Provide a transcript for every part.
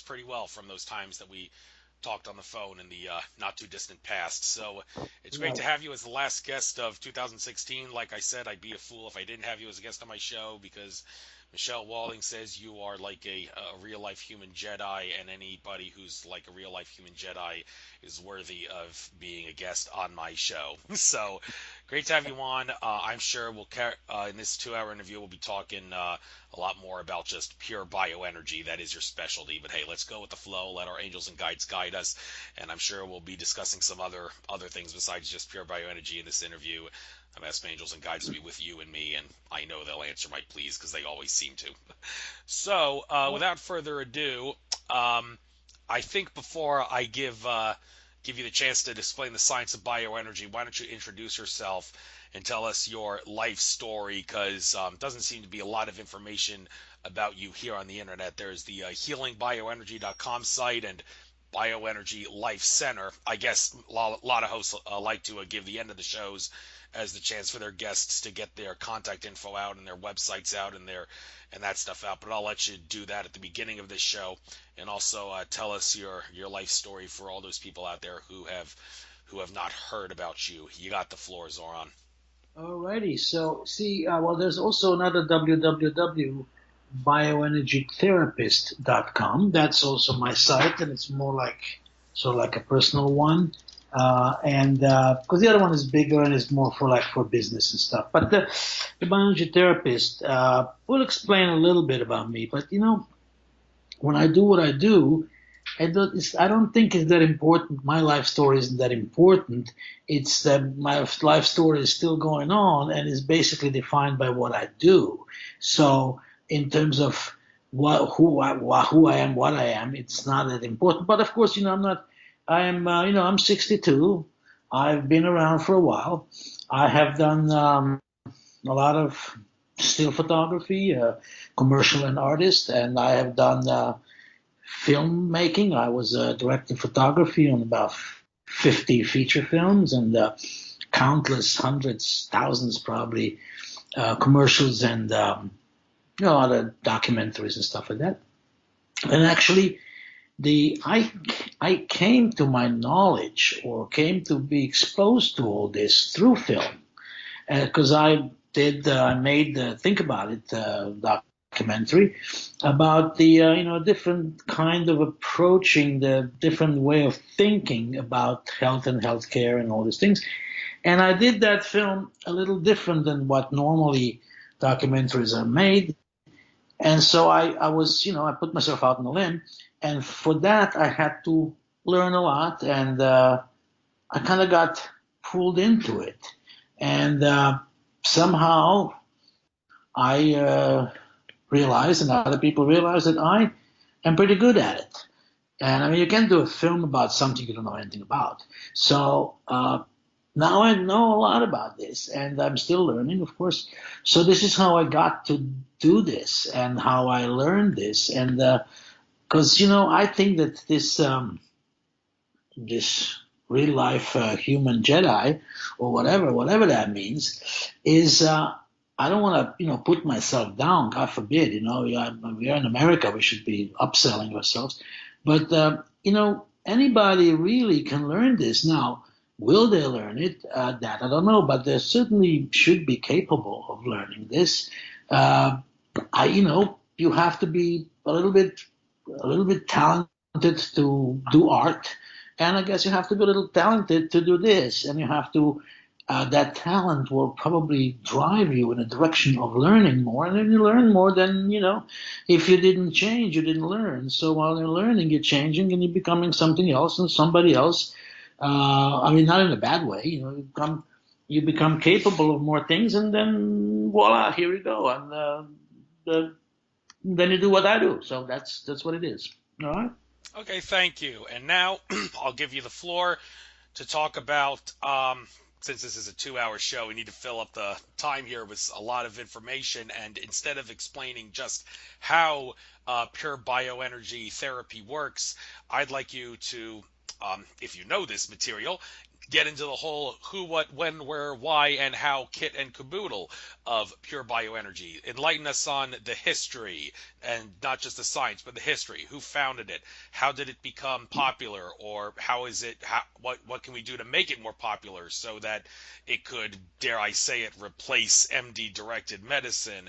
pretty well from those times that we talked on the phone in the not too distant past. So it's great to Right. have you as the last guest of 2016. Like I said, I'd be a fool if I didn't have you as a guest on my show because Michelle Walling says you are like a real life human Jedi, and anybody who's like a real life human Jedi is worthy of being a guest on my show. So great to have you on. I'm sure in this 2 hour interview we'll be talking a lot more about just pure bioenergy. That is your specialty. But hey, let's go with the flow. Let our angels and guides guide us, and I'm sure we'll be discussing some other things besides just pure bioenergy in this interview. I've asked my angels and guides to be with you and me, and I know they'll answer my pleas because they always seem to. So, without further ado, um, I think before I give you the chance to explain the science of bioenergy, why don't you introduce yourself and tell us your life story? Because doesn't seem to be a lot of information about you here on the internet. There's the healingbioenergy.com site and Bioenergy Life Center. I guess a lot of hosts like to give the end of the shows as the chance for their guests to get their contact info out and their websites out and that stuff out. But I'll let you do that at the beginning of this show, and also tell us your life story for all those people out there who have not heard about you. You got the floor, Zoran. Alrighty. So, see, well, there's also another www, bioenergytherapist.com. That's also my site, and it's more like sort of like a personal one. And because the other one is bigger and is more for like for business and stuff. But the bioenergy therapist will explain a little bit about me. But when I do what I do, I don't think it's that important. My life story isn't that important. It's that my life story is still going on and is basically defined by what I do. So, in terms of who I am, what I am, it's not that important. But of course, I'm not. I'm 62. I've been around for a while. I have done a lot of still photography, commercial and artist, and I have done filmmaking. I was directing photography on about 50 feature films and countless hundreds, thousands probably, commercials and other documentaries and stuff like that. And actually, I came to my knowledge or came to be exposed to all this through film because I made Think About It documentary about the different kind of approaching the different way of thinking about health and healthcare and all these things. And I did that film a little different than what normally documentaries are made. And so I was, I put myself out on a limb, and for that I had to learn a lot, and I kind of got pulled into it, and somehow I realized, and other people realized that I am pretty good at it. And I mean, you can't do a film about something you don't know anything about. So now I know a lot about this, and I'm still learning, of course. So this is how I got to do this, and how I learned this, and because I think that this real life human Jedi or whatever that means, is I don't want to put myself down. God forbid. We are in America. We should be upselling ourselves, but anybody really can learn this. Now, will they learn it? That I don't know, but they certainly should be capable of learning this. Uh, you have to be a little bit talented to do art, and I guess you have to be a little talented to do this, and you have to. That talent will probably drive you in a direction of learning more, and then you learn more than if you didn't change, you didn't learn. So while you're learning, you're changing, and you're becoming something else and somebody else. I mean, not in a bad way. You become capable of more things, and then voila, here we go, and the, then you do what I do. So that's what it is. All right. Okay, thank you. And now I'll give you the floor to talk about. Since this is a 2 hour show, we need to fill up the time here with a lot of information. And instead of explaining just how pure bioenergy therapy works, I'd like you to, if you know this material, get into the whole who, what, when, where, why, and how kit and caboodle of pure bioenergy. Enlighten us on the history, and not just the science, but the history. Who founded it? How did it become popular? Or how is it? What can we do to make it more popular so that it could, dare I say it, replace MD directed medicine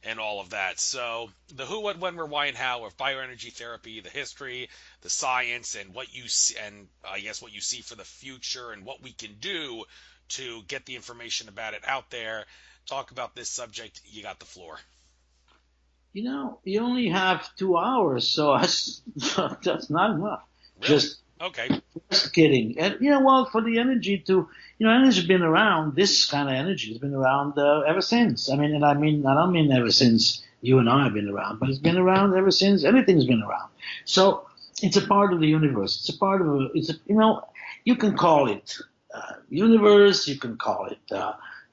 and all of that. So the who, what, when, where, why, and how of bioenergy therapy, the history, the science, and what you see, and I guess what you see for the future, and what we can do to get the information about it out there. Talk about this subject. You got the floor. You know, you only have 2 hours, so that's not enough. Really? Just Okay. Just kidding. And well, for the energy to, energy's been around. This kind of energy has been around ever since. I mean, and I don't mean ever since you and I have been around, but it's been around ever since anything's been around. So it's a part of the universe. It's a part of you can call it universe, you can call it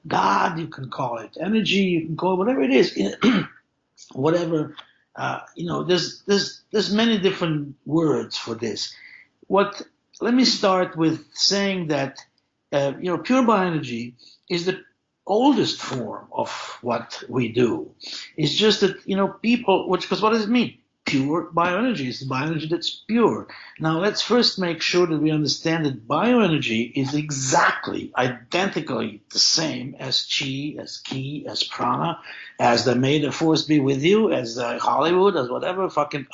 God, you can call it energy, you can call it whatever it is, whatever. There's many different words for this. What Let me start with saying that pure bioenergy is the oldest form of what we do. It's just that people, because what does it mean? Pure bioenergy is the bioenergy that's pure. Now let's first make sure that we understand that bioenergy is exactly identically the same as chi, as ki, as prana, as the may the force be with you, as Hollywood, as whatever fucking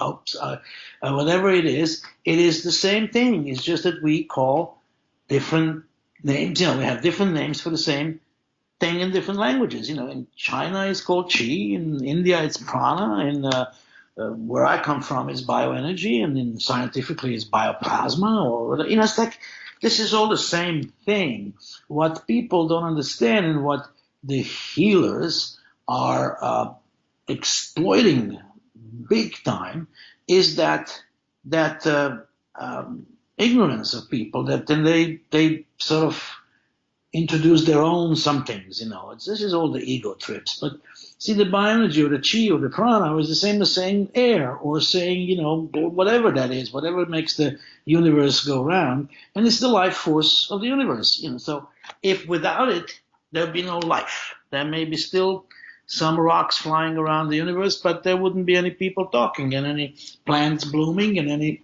whatever it is. It is the same thing. It's just that we call different names. We have different names for the same thing in different languages. In China it's called chi, in India it's prana, in where I come from is bioenergy, and then scientifically it's bioplasma, or it's like this is all the same thing. What people don't understand, and what the healers are exploiting big time, is that ignorance of people, that then they sort of introduce their own somethings. This is all the ego trips. But see, the bioenergy or the chi or the prana is the same as saying air, or saying whatever that is, whatever makes the universe go round, and it's the life force of the universe. So if without it there'd be no life. There may be still some rocks flying around the universe, but there wouldn't be any people talking, and any plants blooming, and any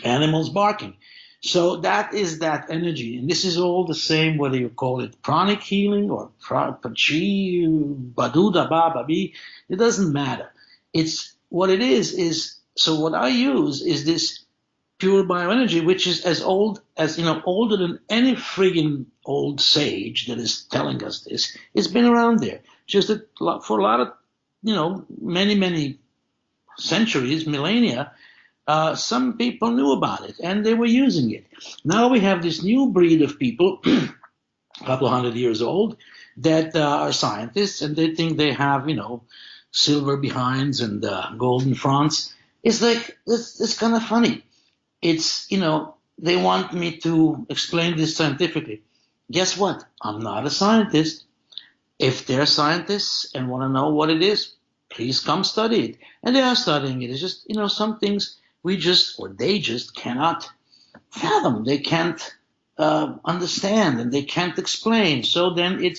animals barking. So that is that energy. And this is all the same, whether you call it pranic healing or chi, baduda, ba, babi, it doesn't matter. It's what it is, so what I use is this pure bioenergy, which is as old as, older than any friggin' old sage that is telling us this. It's been around there. Just that for a lot of, many, many centuries, millennia, some people knew about it and they were using it. Now we have this new breed of people, a couple of 100 years old, that are scientists, and they think they have, silver behinds and golden fronts. It's like, it's kind of funny. It's, they want me to explain this scientifically. Guess what? I'm not a scientist. If they're scientists and want to know what it is, please come study it. And they are studying it. It's just, some things they just cannot fathom. They can't understand, and they can't explain. So then the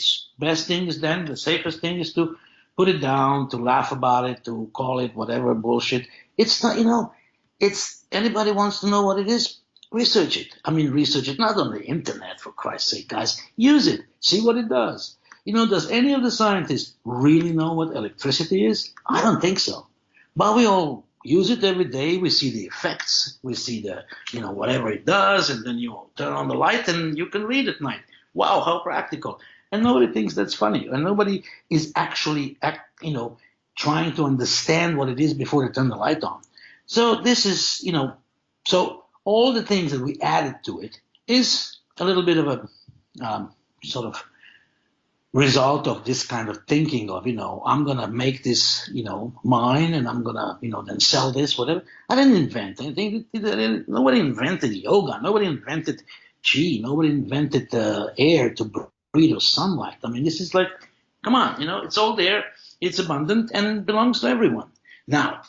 safest thing is to put it down, to laugh about it, to call it whatever bullshit. It's not, it's anybody wants to know what it is, research it. I mean, research it not on the internet, for Christ's sake, guys. Use it. See what it does. Does any of the scientists really know what electricity is? I don't think so. But we all use it every day. We see the effects. We see the, whatever it does, and then you turn on the light and you can read at night. Wow, how practical. And nobody thinks that's funny. And nobody is actually, trying to understand what it is before they turn the light on. So this is, so all the things that we added to it is a little bit of a sort of result of this kind of thinking of, I'm going to make this, mine, and I'm going to, then sell this, whatever. I didn't invent anything. Nobody invented yoga. Nobody invented chi. Nobody invented air to breathe or sunlight. I mean, this is like, come on, it's all there. It's abundant and belongs to everyone. Now,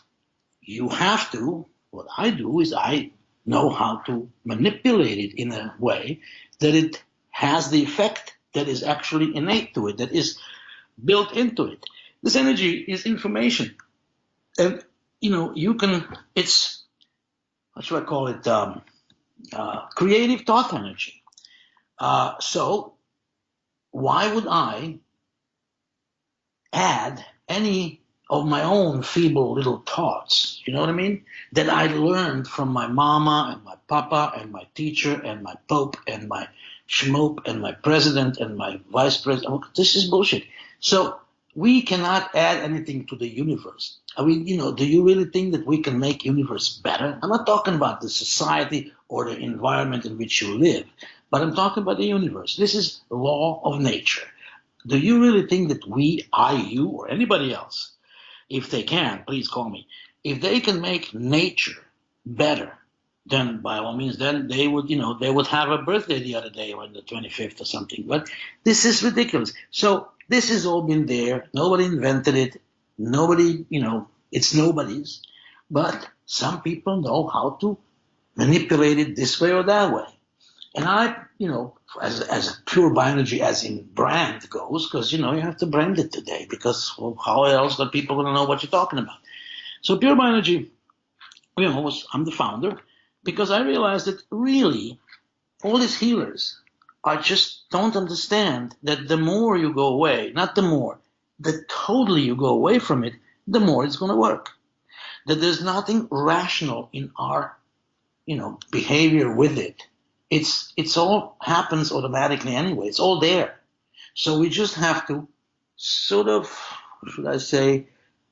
you have to, what I do is I know how to manipulate it in a way that it has the effect that is actually innate to it, that is built into it. This energy is information. And, you can, it's, what should I call it, creative thought energy. So why would I add any of my own feeble little thoughts, you know what I mean? That I learned from my mama and my papa and my teacher and my pope and my schmope and my president and my vice president. This is bullshit. So we cannot add anything to the universe. I mean, do you really think that we can make universe better? I'm not talking about the society or the environment in which you live, but I'm talking about the universe. This is the law of nature. Do you really think that we, I, you, or anybody else, if they can, please call me, if they can make nature better, then by all means, then they would, they would have a birthday the other day on the 25th or something. But this is ridiculous. So this has all been there. Nobody invented it. Nobody, it's nobody's. But some people know how to manipulate it this way or that way. And I, as a pure bioenergy, as in brand goes, because, you have to brand it today, because how else are people going to know what you're talking about? So pure bioenergy, I'm the founder, because I realized that really all these healers just don't understand that the more you go away, not the more, the totally you go away from it, the more it's going to work. That there's nothing rational in our, behavior with it. It's all happens automatically anyway. It's all there. So we just have to sort of, should I say,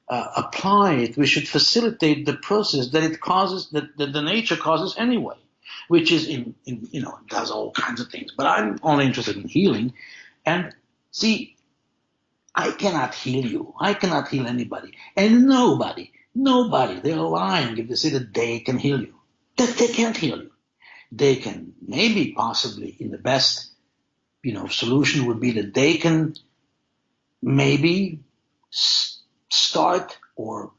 apply it. We should facilitate the process that it causes, that the nature causes anyway, which is it does all kinds of things. But I'm only interested in healing. And see, I cannot heal you. I cannot heal anybody. And nobody, they're lying if they say that they can heal you. That they can't heal you. They can maybe possibly in the best solution would be that they can maybe start or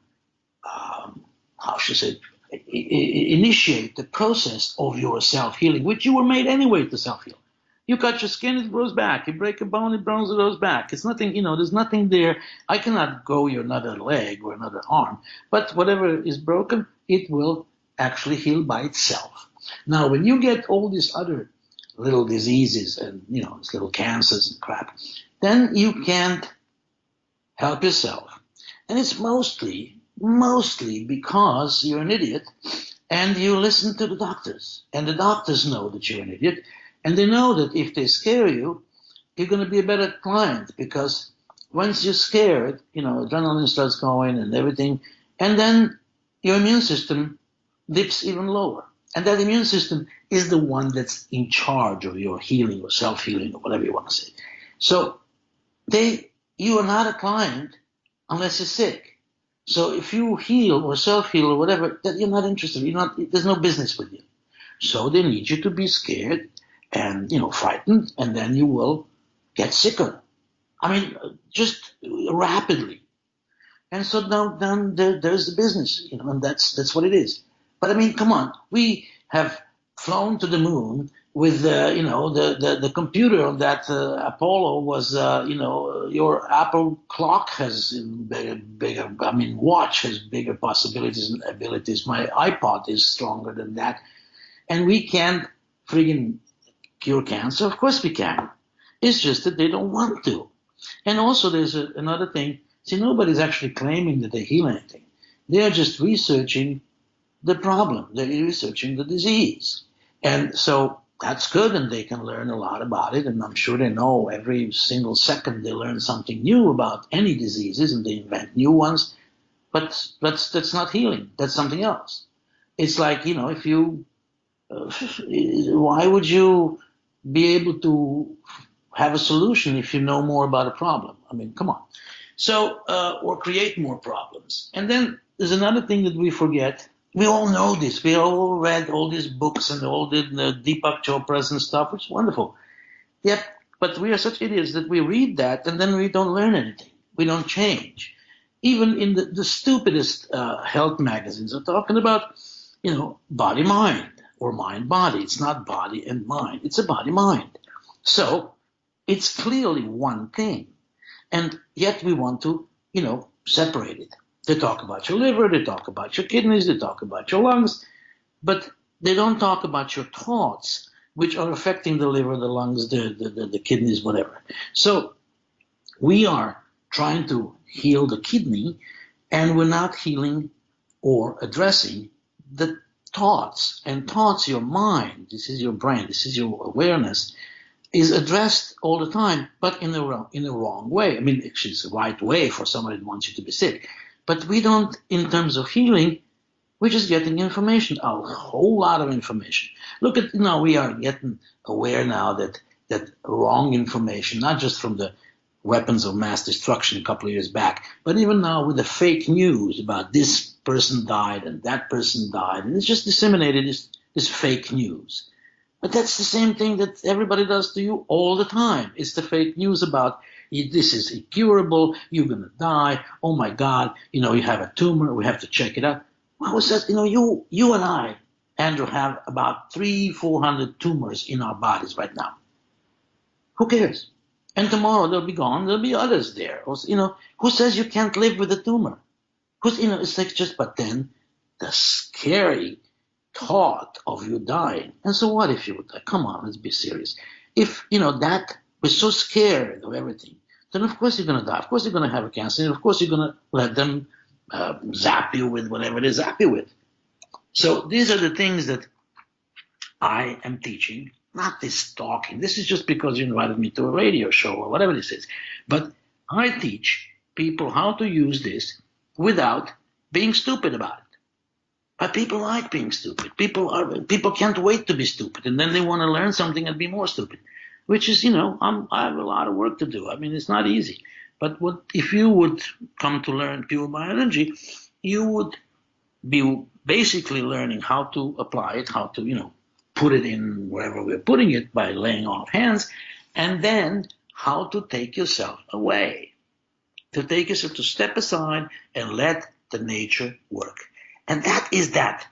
how should I say initiate the process of your self-healing, which you were made anyway to self-heal. You cut your skin, it grows back. You break a bone, it grows back. It's nothing, there's nothing there. I cannot grow you another leg or another arm, but whatever is broken, it will actually heal by itself. Now, when you get all these other little diseases and, these little cancers and crap, then you can't help yourself. And it's mostly because you're an idiot and you listen to the doctors. And the doctors know that you're an idiot. And they know that if they scare you, you're going to be a better client, because once you're scared, adrenaline starts going and everything. And then your immune system dips even lower. And that immune system is the one that's in charge of your healing or self-healing or whatever you want to say. So you are not a client unless you're sick. So if you heal or self-heal or whatever, that you're not interested. There's no business with you. So they need you to be scared and frightened, and then you will get sicker. I mean, just rapidly. And so now there's the business, and that's what it is. But I mean, come on, we have flown to the moon with the computer on that Apollo was your Apple clock has bigger. I mean, watch has bigger possibilities and abilities. My iPod is stronger than that, and we can't friggin' cure cancer. Of course we can. It's just that they don't want to. And also, there's another thing. See, nobody's actually claiming that they heal anything. They are just researching the problem. They're researching the disease. And so that's good, and they can learn a lot about it. And I'm sure they know every single second they learn something new about any diseases, and they invent new ones. But that's not healing. That's something else. It's like, if you, why would you be able to have a solution if you know more about a problem? I mean, come on. So, or create more problems. And then there's another thing that we forget. We all know this. We all read all these books and all the Deepak Chopra's and stuff, which is wonderful. Yep, but we are such idiots that we read that and then we don't learn anything. We don't change. Even in the stupidest health magazines are talking about, body-mind. or mind-body. It's not body and mind. It's a body-mind. So it's clearly one thing. And yet we want to, separate it. They talk about your liver, they talk about your kidneys, they talk about your lungs, but they don't talk about your thoughts, which are affecting the liver, the lungs, the kidneys, whatever. So we are trying to heal the kidney, and we're not healing or addressing the thoughts. And thoughts, your mind, this is your brain, this is your awareness, is addressed all the time, but in a wrong way. I mean, actually, it's the right way for somebody that wants you to be sick. But we don't, in terms of healing, we're just getting information, a whole lot of information. Look at, we are getting aware now that wrong information, not just from the weapons of mass destruction a couple of years back, but even now with the fake news about this person died and that person died, and it's just disseminated this fake news. But that's the same thing that everybody does to you all the time. It's the fake news about this is incurable, you're going to die, oh my God, you have a tumor, we have to check it out. What was that? You and I, Andrew, have about 300-400 tumors in our bodies right now. Who cares? And tomorrow they'll be gone, there'll be others there. Who says you can't live with a tumor? It's like but then the scary thought of you dying. And so what if you would die? Come on, let's be serious. If, that we're so scared of everything, then of course you're going to die. Of course you're going to have a cancer. And of course you're going to let them zap you with whatever they zap you with. So these are the things that I am teaching, not this talking. This is just because you invited me to a radio show or whatever this is. But I teach people how to use this without being stupid about it. But people like being stupid. People can't wait to be stupid, and then they want to learn something and be more stupid, which is, I have a lot of work to do. I mean, it's not easy. But if you would come to learn pure bioenergy, you would be basically learning how to apply it, how to, put it in wherever we're putting it by laying on of hands, and then how to take yourself away, to step aside and let the nature work. And that is that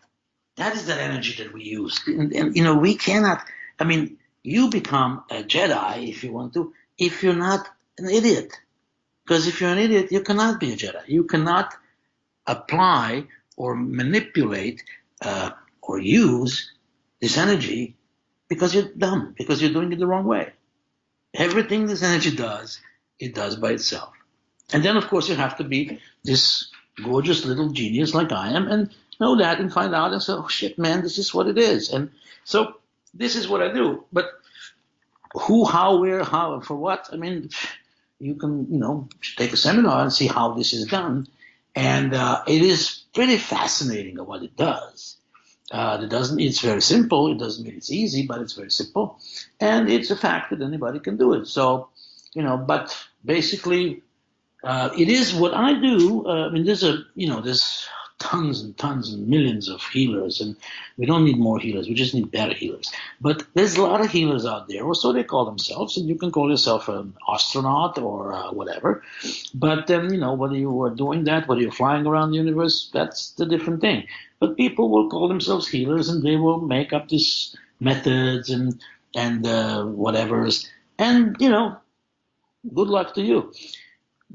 energy that we use. And we cannot, you become a Jedi if you want to, if you're not an idiot. Because if you're an idiot, you cannot be a Jedi. You cannot apply or manipulate or use this energy because you're dumb, because you're doing it the wrong way. Everything this energy does, it does by itself. And then, of course, you have to be this gorgeous little genius like I am and know that and find out and say, oh, shit, man, this is what it is. And so this is what I do. But who, how, where, how, for what? You can, take a seminar and see how this is done. And it is pretty fascinating what it does. It's very simple. It doesn't mean it's easy, but it's very simple. And it's a fact that anybody can do it. So, but basically, it is what I do. There's tons and tons and millions of healers, and we don't need more healers. We just need better healers. But there's a lot of healers out there, or so they call themselves, and you can call yourself an astronaut or whatever. But then, whether you are doing that, whether you're flying around the universe, that's the different thing. But people will call themselves healers, and they will make up these methods and whatevers. And, good luck to you.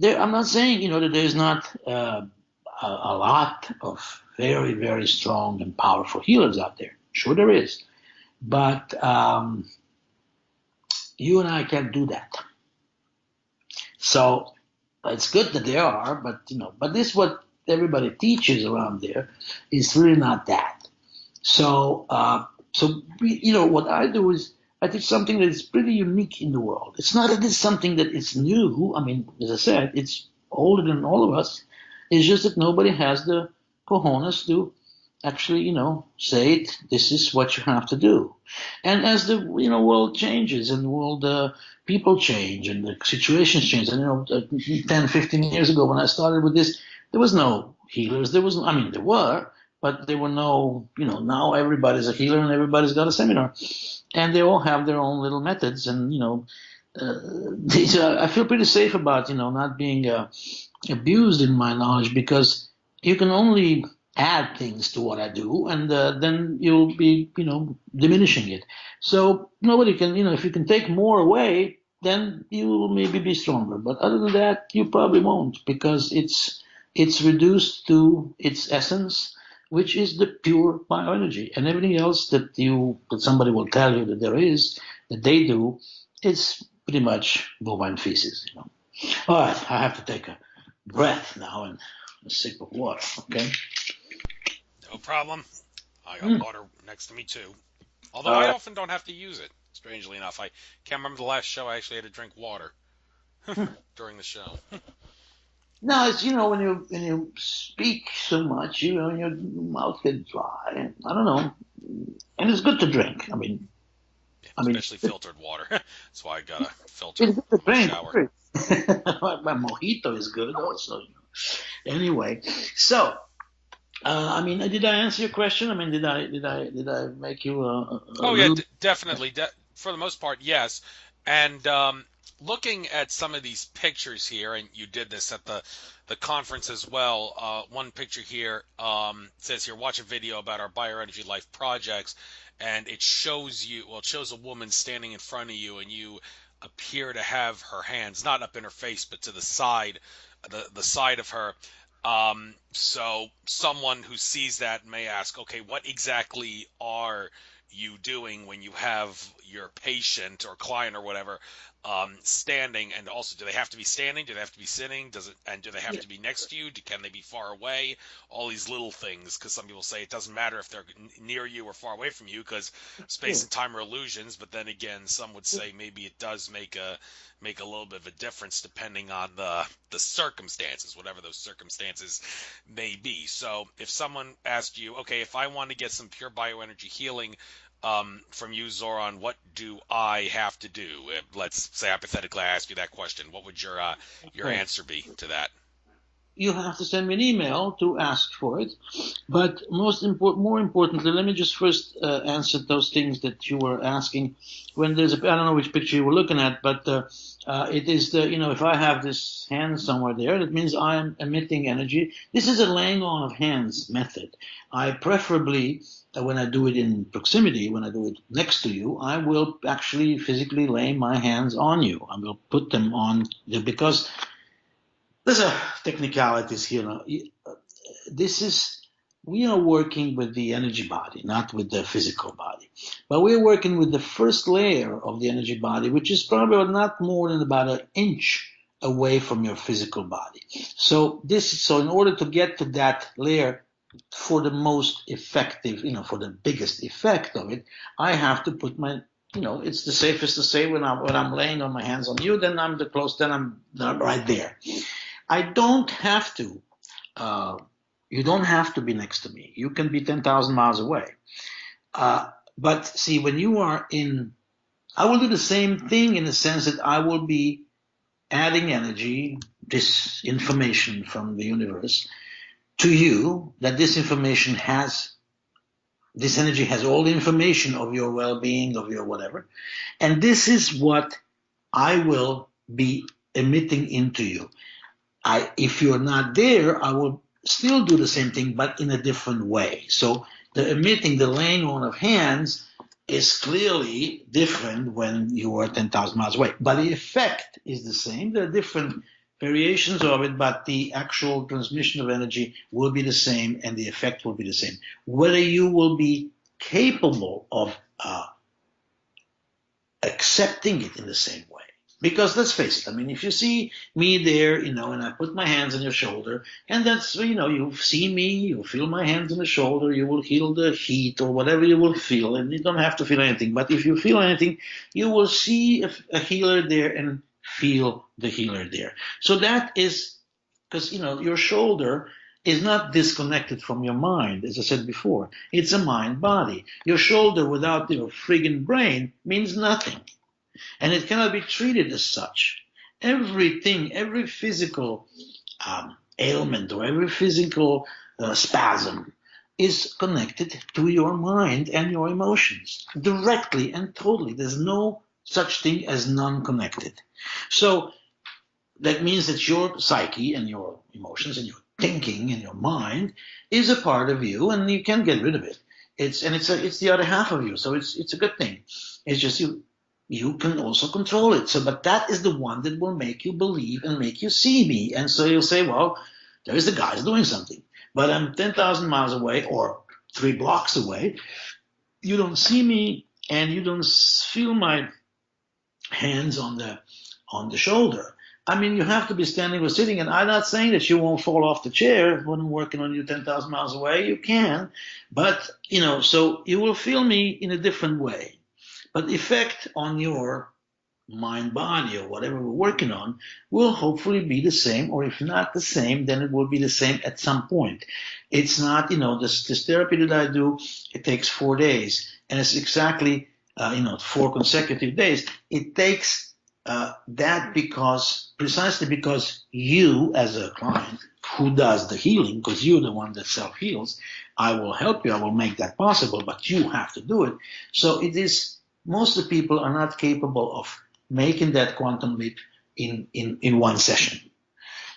I'm not saying, that there's not a lot of very, very strong and powerful healers out there. Sure there is. But you and I can't do that. So it's good that there are, but this what everybody teaches around there is really not that. So, what I do is I teach something that is pretty unique in the world. It's not that it's something that is new. As I said, it's older than all of us. It's just that nobody has the cojones to actually, say it. This is what you have to do. And as the world changes and the world people change and the situations change. And 10, 15 years ago when I started with this, there was no healers. There were, but there were no. Now everybody's a healer and everybody's got a seminar, and they all have their own little methods. And I feel pretty safe about not being abused in my knowledge, because you can only add things to what I do, and then you'll be, diminishing it. So nobody can, if you can take more away, then you will maybe be stronger. But other than that, you probably won't, because it's reduced to its essence, which is the pure bioenergy, and everything else that somebody will tell you that they do, is pretty much bovine feces. All right, I have to take a breath now and a sip of water. Okay. No problem. I got Mm. water next to me too. Although All I right. often don't have to use it. Strangely enough, I can't remember the last show I actually had to drink water during the show. No, it's when you speak so much, your mouth gets dry. And I don't know, and it's good to drink. I mean, Especially filtered water. That's why I got a filter it's good to in my drink. shower. My mojito is good also. Anyway, so did I answer your question? Did I make you a Oh yeah, little? definitely. For the most part, yes. And looking at some of these pictures here, and you did this at the conference as well. One picture here says here, watch a video about our Bioenergy Life projects, and it shows you. Well, it shows a woman standing in front of you, and you appear to have her hands not up in her face, but to the side, the side of her. So someone who sees that may ask, okay, what exactly are you doing when you have your patient or client or whatever standing? And also, do they have to be standing? Do they have to be sitting? Do they have Yeah, to be next to you? Can they be far away? All these little things, because some people say it doesn't matter if they're near you or far away from you, because space sure. and time are illusions. But then again, some would say maybe it does make a little bit of a difference depending on the circumstances, whatever those circumstances may be. So if someone asked you, okay, if I want to get some pure bioenergy healing from you, Zoran, what do I have to do? Let's say hypothetically I ask you that question. What would your Okay. answer be to that? You have to send me an email to ask for it. But more importantly, let me just first answer those things that you were asking. When I don't know which picture you were looking at, but it is if I have this hand somewhere there, that means I am emitting energy. This is a laying on of hands method. I preferably, when I do it in proximity, when I do it next to you, I will actually physically lay my hands on you. I will put them on you, because there's a technicalities here. This is We are working with the energy body, not with the physical body. But we're working with the first layer of the energy body, which is probably not more than about an inch away from your physical body. So in order to get to that layer for the most effective, for the biggest effect of it, I have to put my it's the safest to say when I'm laying on my hands on you, then I'm right there. I don't have to. Uh, you don't have to be next to me. You can be 10,000 miles away. But see, when you are in, I will do the same thing in the sense that I will be adding energy, this information from the universe, to you, that this energy has all the information of your well being, of your whatever. And this is what I will be emitting into you. If you're not there, I will still do the same thing, but in a different way. So the laying on of hands is clearly different when you are 10,000 miles away. But the effect is the same. There are different variations of it, but the actual transmission of energy will be the same and the effect will be the same. Whether you will be capable of accepting it in the same way. Because let's face it, if you see me there, and I put my hands on your shoulder, and that's, you see me, you feel my hands on the shoulder, you will feel the heat or whatever you will feel, and you don't have to feel anything. But if you feel anything, you will see a healer there and feel the healer there. So that is because, your shoulder is not disconnected from your mind, as I said before. It's a mind body. Your shoulder without your friggin' brain means nothing, and it cannot be treated as such. Everything, every physical ailment or every physical spasm is connected to your mind and your emotions directly and totally. There's no such thing as non-connected. So that means that your psyche and your emotions and your thinking in your mind is a part of you, and you can't get rid of it. It's the other half of you, so it's a good thing. It's just you can also control it. So, but that is the one that will make you believe and make you see me, and so you'll say, well, there's the guy's doing something, but I'm 10,000 miles away or 3 blocks away. You don't see me, and you don't feel my hands on the shoulder. I mean, you have to be standing or sitting, and I'm not saying that you won't fall off the chair when I'm working on you 10,000 miles away. You can, but so you will feel me in a different way. But the effect on your mind, body, or whatever we're working on will hopefully be the same, or if not the same, then it will be the same at some point. It's not, this therapy that I do, it takes 4 days, and it's exactly, 4 consecutive days. It takes that precisely because you, as a client who does the healing, because you're the one that self heals, I will help you, I will make that possible, but you have to do it. So it is, most of the people are not capable of making that quantum leap in one session.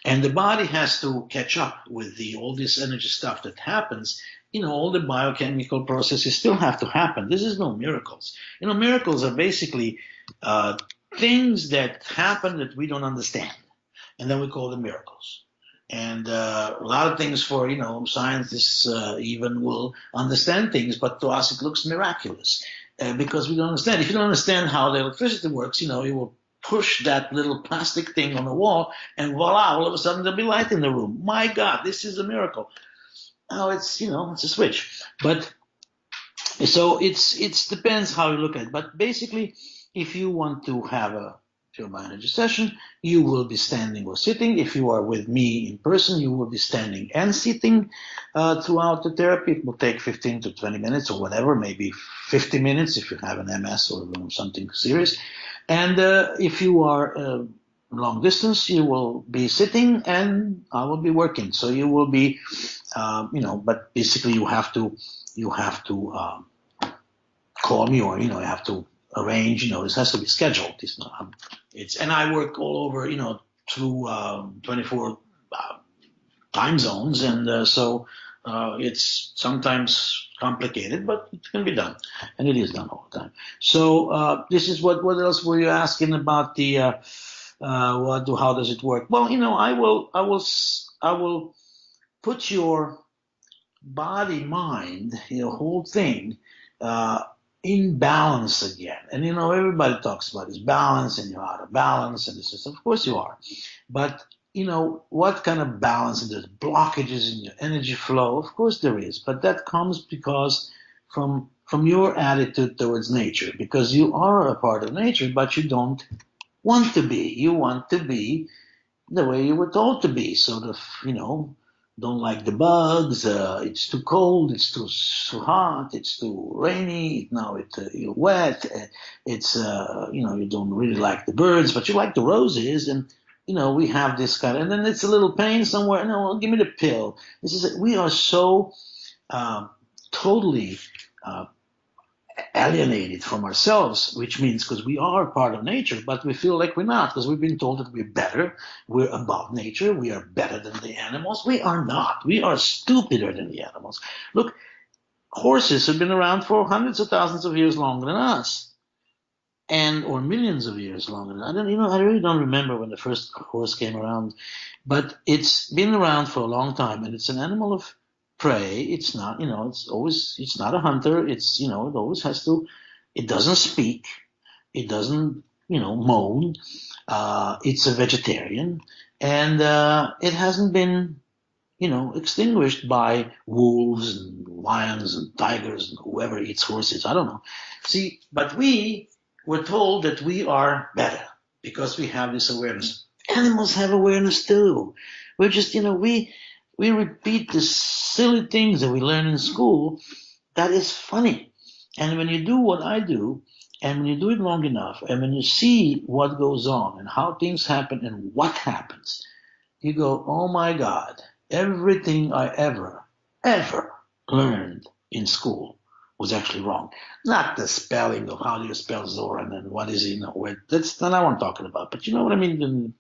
And the body has to catch up with all this energy stuff that happens. All the biochemical processes still have to happen. This is no miracles. Miracles are basically things that happen that we don't understand, and then we call them miracles. And a lot of things for scientists even will understand things, but to us it looks miraculous because we don't understand. If you don't understand how the electricity works, you will push that little plastic thing on the wall, and voila! All of a sudden there'll be light in the room. My God, this is a miracle. Now it's it's a switch, but so it depends how you look at it. But basically, if you want to have a PureBioenergy session, you will be standing or sitting. If you are with me in person, you will be standing and sitting throughout the therapy. It will take 15 to 20 minutes or whatever, maybe 50 minutes if you have an MS or something serious. And if you are long distance, you will be sitting and I will be working. So you will be, but basically you have to call me, or you have to arrange. This has to be scheduled. And I work all over, through 24 time zones, and so it's sometimes complicated, but it can be done, and it is done all the time. So this is what else were you asking about the how does it work? Well, I will put your body, mind, whole thing in balance again. And everybody talks about this balance, and you're out of balance, and this is, of course you are. But what kind of balance? And there's blockages in your energy flow. Of course there is, but that comes because from your attitude towards nature, because you are a part of nature, but you don't want to be. You want to be the way you were told to be. Sort of, don't like the bugs. It's too cold. It's too hot. It's too rainy. Now you're wet. It's you don't really like the birds, but you like the roses, and we have this kind of, and then it's a little pain somewhere. No, give me the pill. This is we are so totally alienated from ourselves, which means because we are part of nature, but we feel like we're not, because we've been told that we're better, we're above nature, we are better than the animals. We are not. We are stupider than the animals. Look, horses have been around for hundreds of thousands of years longer than us, or millions of years longer than I really don't remember when the first horse came around, but it's been around for a long time, and it's an animal of prey. It's not, it's not a hunter. It's, it always has to, it doesn't speak. It doesn't, moan. It's a vegetarian, and it hasn't been, extinguished by wolves and lions and tigers and whoever eats horses. I don't know. See, but we were told that we are better because we have this awareness. Animals have awareness too. We're just, we repeat the silly things that we learn in school. That is funny. And when you do what I do, and when you do it long enough, and when you see what goes on and how things happen and what happens, you go, oh my God, everything I ever learned in school was actually wrong. Not the spelling of how do you spell Zoran and what is that's not what I'm talking about. But you know what I mean?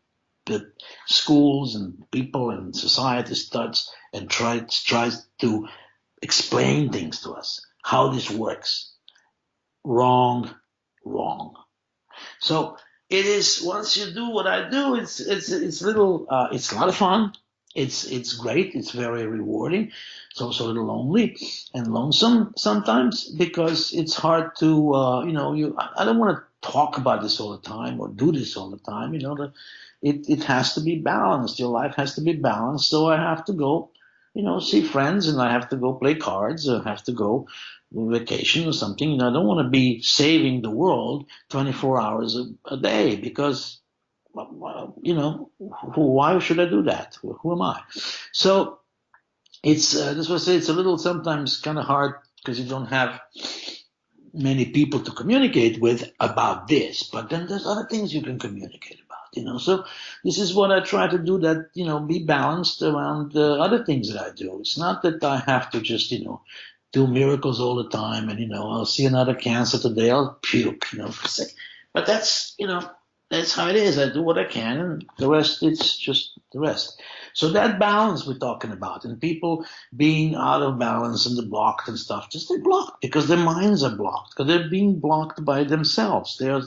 the schools and people and society starts and tries to explain things to us, how this works. Wrong, wrong. So it is. Once you do what I do, it's little. It's a lot of fun. It's great. It's very rewarding. It's also a little lonely and lonesome sometimes because it's hard to you. I don't want to talk about this all the time or do this all the time. It has to be balanced. Your life has to be balanced. So I have to go, see friends, and I have to go play cards. I have to go vacation or something. I don't want to be saving the world 24 hours a day because, why should I do that? Who am I? So it's this was it's a little sometimes kind of hard because you don't have many people to communicate with about this, but then there's other things you can communicate about. So this is what I try to do, that be balanced around other things that I do. It's not that I have to just do miracles all the time, and I'll see another cancer today, I'll puke, for sick. But that's how it is. I do what I can, and the rest, it's just the rest. So that balance we're talking about, and people being out of balance and blocked and stuff, just they're blocked because their minds are blocked, because they're being blocked by themselves. They're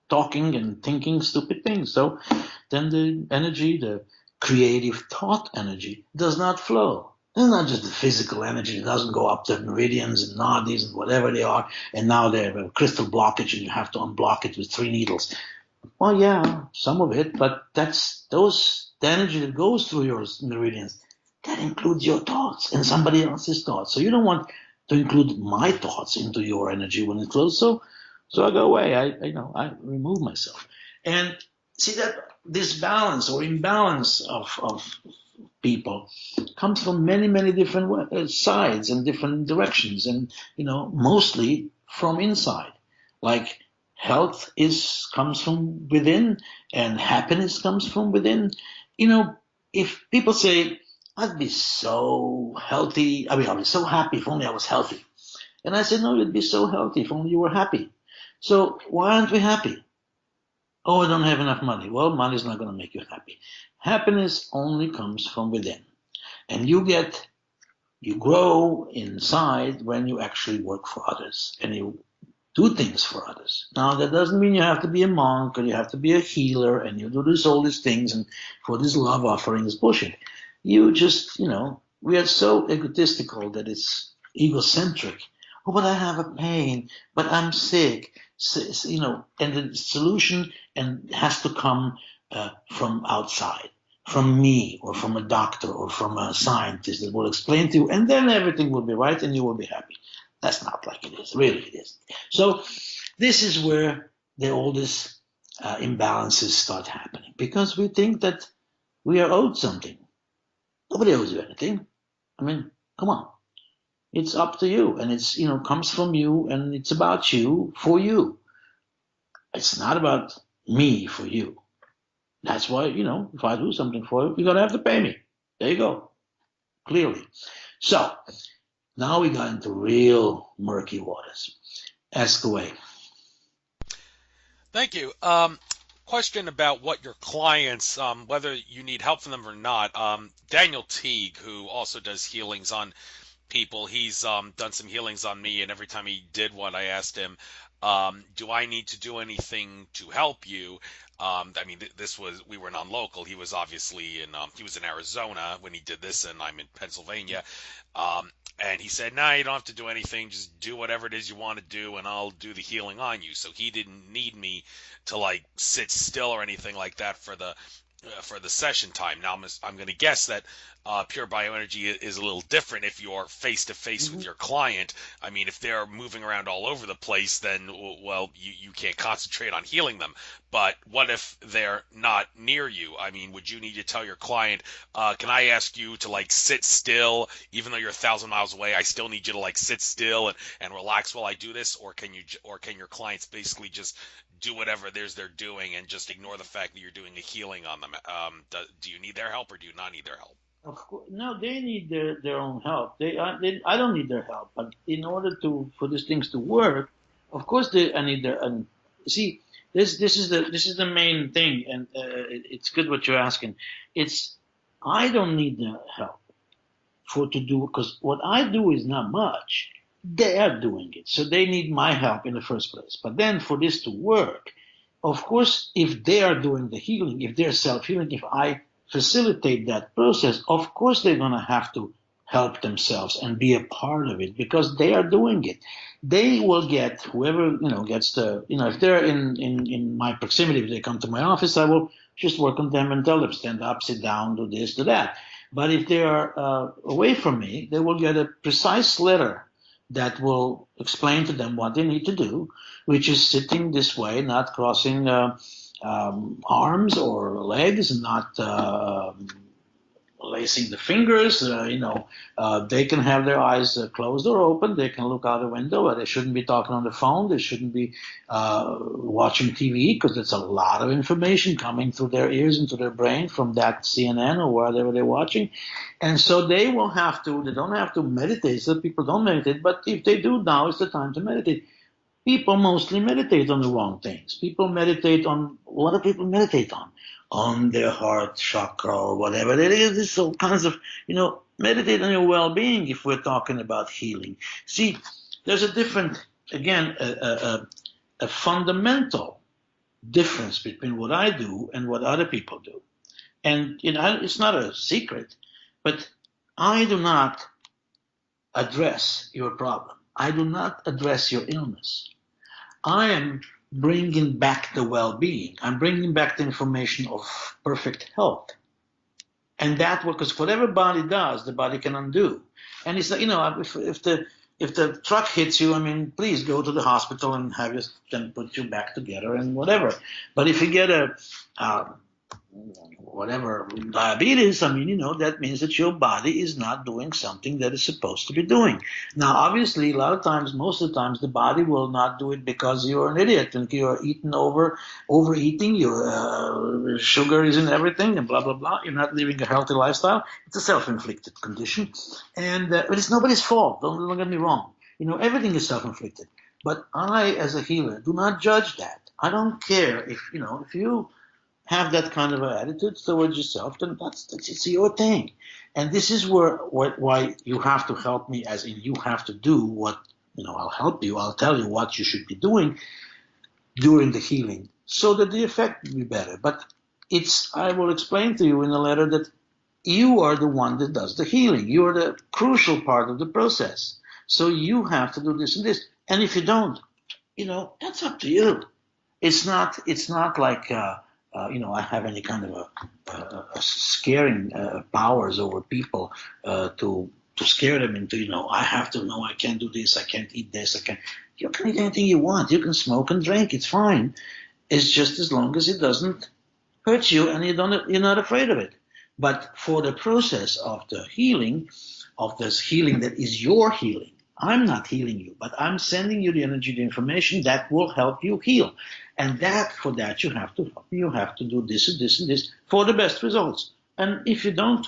talking and thinking stupid things. So then the energy, the creative thought energy, does not flow. It's not just the physical energy. It doesn't go up to meridians and nadis and whatever they are, and now they have a crystal blockage and you have to unblock it with 3 needles. Well, yeah, some of it, but the energy that goes through your meridians, that includes your thoughts and somebody else's thoughts. So you don't want to include my thoughts into your energy when it flows. So I go away. I remove myself. And see that this balance or imbalance of people comes from many, many different sides and different directions, and mostly from inside. Like health comes from within, and happiness comes from within. If people say, "I'd be so healthy," I'd be so happy if only I was healthy, and I said, "No, you'd be so healthy if only you were happy." So why aren't we happy? Oh, I don't have enough money. Well, money's not going to make you happy. Happiness only comes from within. And you grow inside when you actually work for others and you do things for others. Now, that doesn't mean you have to be a monk or you have to be a healer and you do all these things and for this love offering is bullshit. You just, we are so egotistical that it's egocentric. Oh, but I have a pain, but I'm sick. And the solution has to come from outside, from me or from a doctor or from a scientist that will explain to you, and then everything will be right and you will be happy. That's not like it is. Really, it isn't. So this is where all these imbalances start happening, because we think that we are owed something. Nobody owes you anything. I mean, come on. It's up to you, and it's comes from you, and it's about you for you. It's not about me for you. That's why if I do something for you, you're gonna have to pay me. There you go, clearly. So now we got into real murky waters. Ask away. Thank you. Question about what your clients, whether you need help from them or not. Daniel Teague, who also does healings on people, he's done some healings on me, and every time he did one, I asked him, do I need to do anything to help you? I mean, we were non-local. He was obviously he was in Arizona when he did this, and I'm in Pennsylvania. And he said, "Nah, you don't have to do anything. Just do whatever it is you want to do, and I'll do the healing on you." So he didn't need me to like sit still or anything like that for the session time. Now I'm going to guess that pure bioenergy is a little different if you're face to face with Mm-hmm. your client. I mean, if they're moving around all over the place, then well, you can't concentrate on healing them. But what if they're not near you? I mean, would you need to tell your client, can I ask you to like sit still, even though you're 1,000 miles away? I still need you to like sit still and relax while I do this, or can your clients basically just do whatever it is they're doing and just ignore the fact that you're doing a healing on them? Do you need their help or do you not need their help? Of course, no, they need their own help. I don't need their help, but in order for these things to work, of course I need their. And see, This is the main thing, and it's good what you're asking. It's I don't need the help for to do because what I do is not much. They are doing it, so they need my help in the first place. But then for this to work, of course, if they are doing the healing, if they're self-healing, if I facilitate that process, of course they're going to have to help themselves and be a part of it because they are doing it. They will get whoever gets the if they're in my proximity, if they come to my office, I will just work on them and tell them stand up, sit down, do this, do that. But if they are away from me, they will get a precise letter that will explain to them what they need to do, which is sitting this way, not crossing arms or legs, not lacing the fingers. They can have their eyes closed or open. They can look out the window, but they shouldn't be talking on the phone. They shouldn't be watching TV because there's a lot of information coming through their ears into their brain from that CNN or whatever they're watching. And so they don't have to meditate. So people don't meditate, but if they do, now is the time to meditate. People mostly meditate on the wrong things. People meditate on what do people meditate on? On their heart chakra or whatever. There is all kinds of, meditate on your well-being if we're talking about healing. See, there's a different, again, a fundamental difference between what I do and what other people do. And, it's not a secret, but I do not address your problem. I do not address your illness. I am bringing back the well-being. I'm bringing back the information of perfect health. And that, because whatever body does, the body can undo. And it's like, if the truck hits you, please go to the hospital and have them put you back together and whatever. But if you get a whatever diabetes, that means that your body is not doing something that it's supposed to be doing. Now, obviously, a lot of times, most of the times, the body will not do it because you're an idiot and you're overeating, your sugar is in everything, and blah blah blah. You're not living a healthy lifestyle. It's a self-inflicted condition, and but it's nobody's fault. Don't get me wrong. Everything is self-inflicted. But I, as a healer, do not judge that. I don't care if you have that kind of attitude towards yourself, then it's your thing. And this is why you have to help me, as in you have to do what, I'll help you, I'll tell you what you should be doing during the healing so that the effect will be better. But I will explain to you in the letter that you are the one that does the healing. You are the crucial part of the process. So you have to do this and this. And if you don't, that's up to you. It's not like, I have any kind of a scaring powers over people to scare them into, I have to know I can't do this, I can't eat this, you can eat anything you want, you can smoke and drink, it's fine. It's just as long as it doesn't hurt you and you're not afraid of it. But for the process of the healing, of this healing that is your healing, I'm not healing you, but I'm sending you the energy, the information that will help you heal. And for that, you have to do this and this and this for the best results. And if you don't,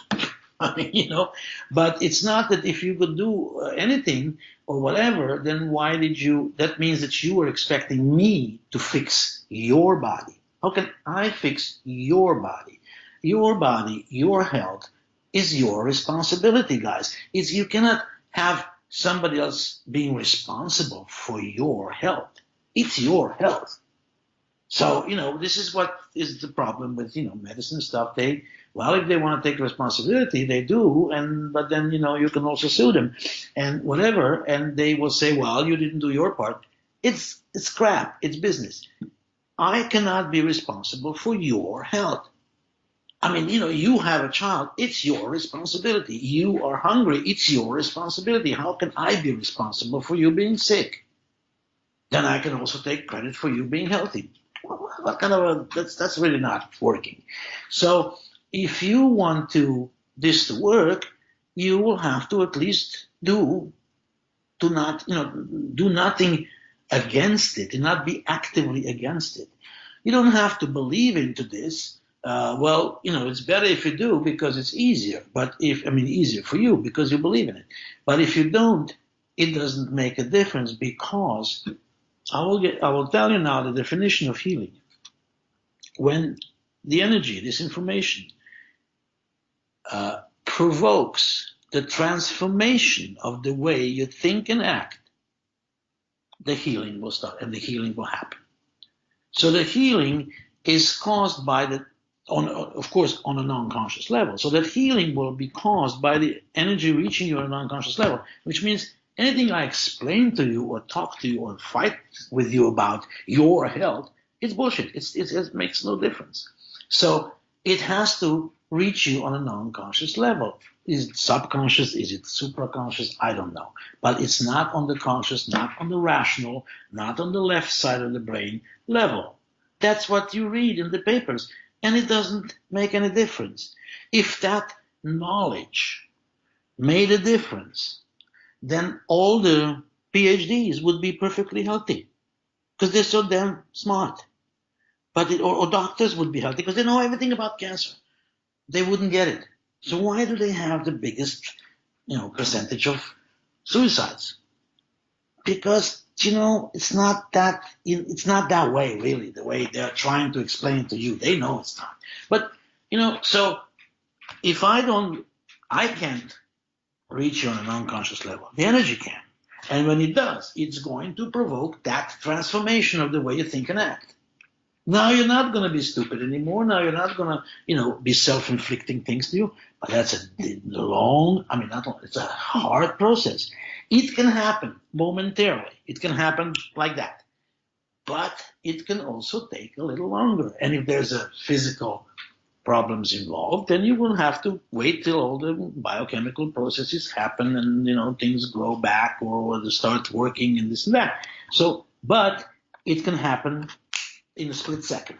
but it's not that if you could do anything or whatever, then why did you, that means that you were expecting me to fix your body. How can I fix your body? Your body, your health is your responsibility, guys. You cannot have somebody else being responsible for your health. It's your health. So, this is what is the problem with, medicine stuff. If they want to take responsibility, they do. But then, you can also sue them and whatever. And they will say, well, you didn't do your part. It's crap. It's business. I cannot be responsible for your health. You have a child. It's your responsibility. You are hungry. It's your responsibility. How can I be responsible for you being sick? Then I can also take credit for you being healthy. What kind of that's really not working. So if you want this to work, you will have to at least do nothing against it and not be actively against it. You don't have to believe into this. It's better if you do because it's easier. But easier for you because you believe in it. But if you don't, it doesn't make a difference because I will tell you now the definition of healing. When the energy, this information, provokes the transformation of the way you think and act, the healing will start and the healing will happen. So the healing is caused by of course, on a non-conscious level. So that healing will be caused by the energy reaching you on a non-conscious level, which means anything I explain to you or talk to you or fight with you about your health, it's bullshit. It makes no difference. So it has to reach you on a non-conscious level. Is it subconscious? Is it supraconscious? I don't know. But it's not on the conscious, not on the rational, not on the left side of the brain level. That's what you read in the papers. And it doesn't make any difference. If that knowledge made a difference, then all the PhDs would be perfectly healthy because they're so damn smart. Or doctors would be healthy because they know everything about cancer. They wouldn't get it. So why do they have the biggest, percentage of suicides? Because it's not that way really. The way they're trying to explain to you, they know it's not. But so if I can't reach you on an unconscious level. The energy can, and when it does, it's going to provoke that transformation of the way you think and act. Now you're not going to be stupid anymore. Now you're not going to, be self-inflicting things to you. But that's a long, not long, it's a hard process. It can happen momentarily. It can happen like that. But it can also take a little longer. And if there's a physical problems involved, then you will have to wait till all the biochemical processes happen and things grow back or start working and this and that. So, but it can happen in a split second.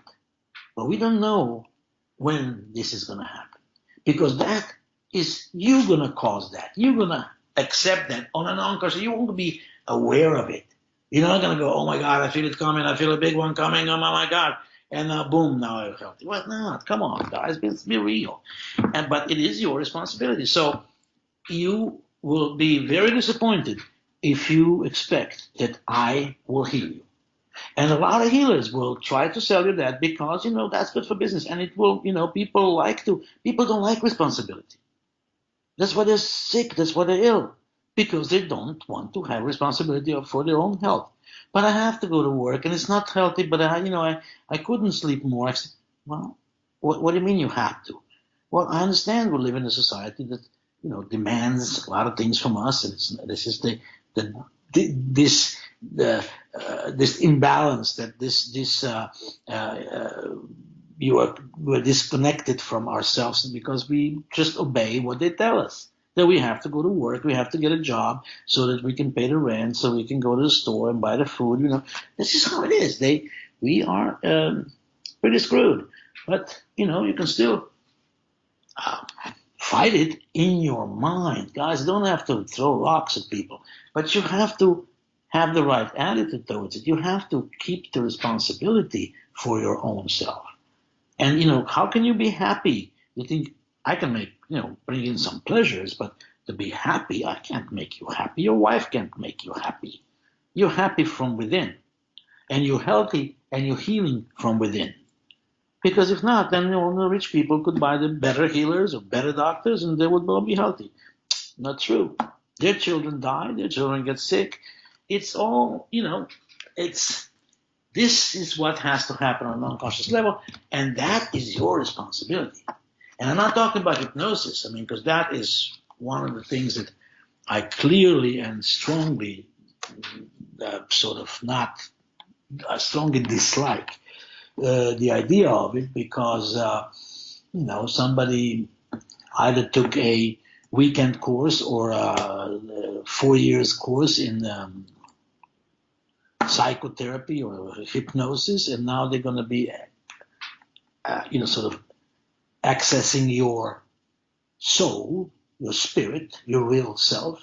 But we don't know when this is going to happen because that is you're going to cause that. You're going to accept that on an unconscious. You won't be aware of it. You're not going to go, oh my God, I feel it coming. I feel a big one coming. Oh my God. And boom, now I'm healthy. Well, no, come on, guys, be real. But it is your responsibility. So you will be very disappointed if you expect that I will heal you. And a lot of healers will try to sell you that because, that's good for business. And it will, people don't like responsibility. That's why they're sick. That's why they're ill. Because they don't want to have responsibility for their own health. But I have to go to work and it's not healthy, but I couldn't sleep more. I said, well, what do you mean you have to? Well, I understand we live in a society that, demands a lot of things from us. And this is this imbalance that we're disconnected from ourselves because we just obey what they tell us. That we have to go to work, we have to get a job so that we can pay the rent, so we can go to the store and buy the food. This is how it is. We are pretty screwed. But you can still fight it in your mind, guys. You don't have to throw rocks at people, but you have to have the right attitude towards it. You have to keep the responsibility for your own self. And how can you be happy? You think I can bring in some pleasures, but to be happy, I can't make you happy. Your wife can't make you happy. You're happy from within, and you're healthy, and you're healing from within. Because if not, then the rich people could buy the better healers or better doctors, and they would all be healthy. Not true. Their children die. Their children get sick. It's all This is what has to happen on an unconscious level, and that is your responsibility. And I'm not talking about hypnosis, because that is one of the things that I clearly and strongly strongly dislike the idea of it because, somebody either took a weekend course or a 4 years course in psychotherapy or hypnosis, and now they're going to be, sort of accessing your soul, your spirit, your real self.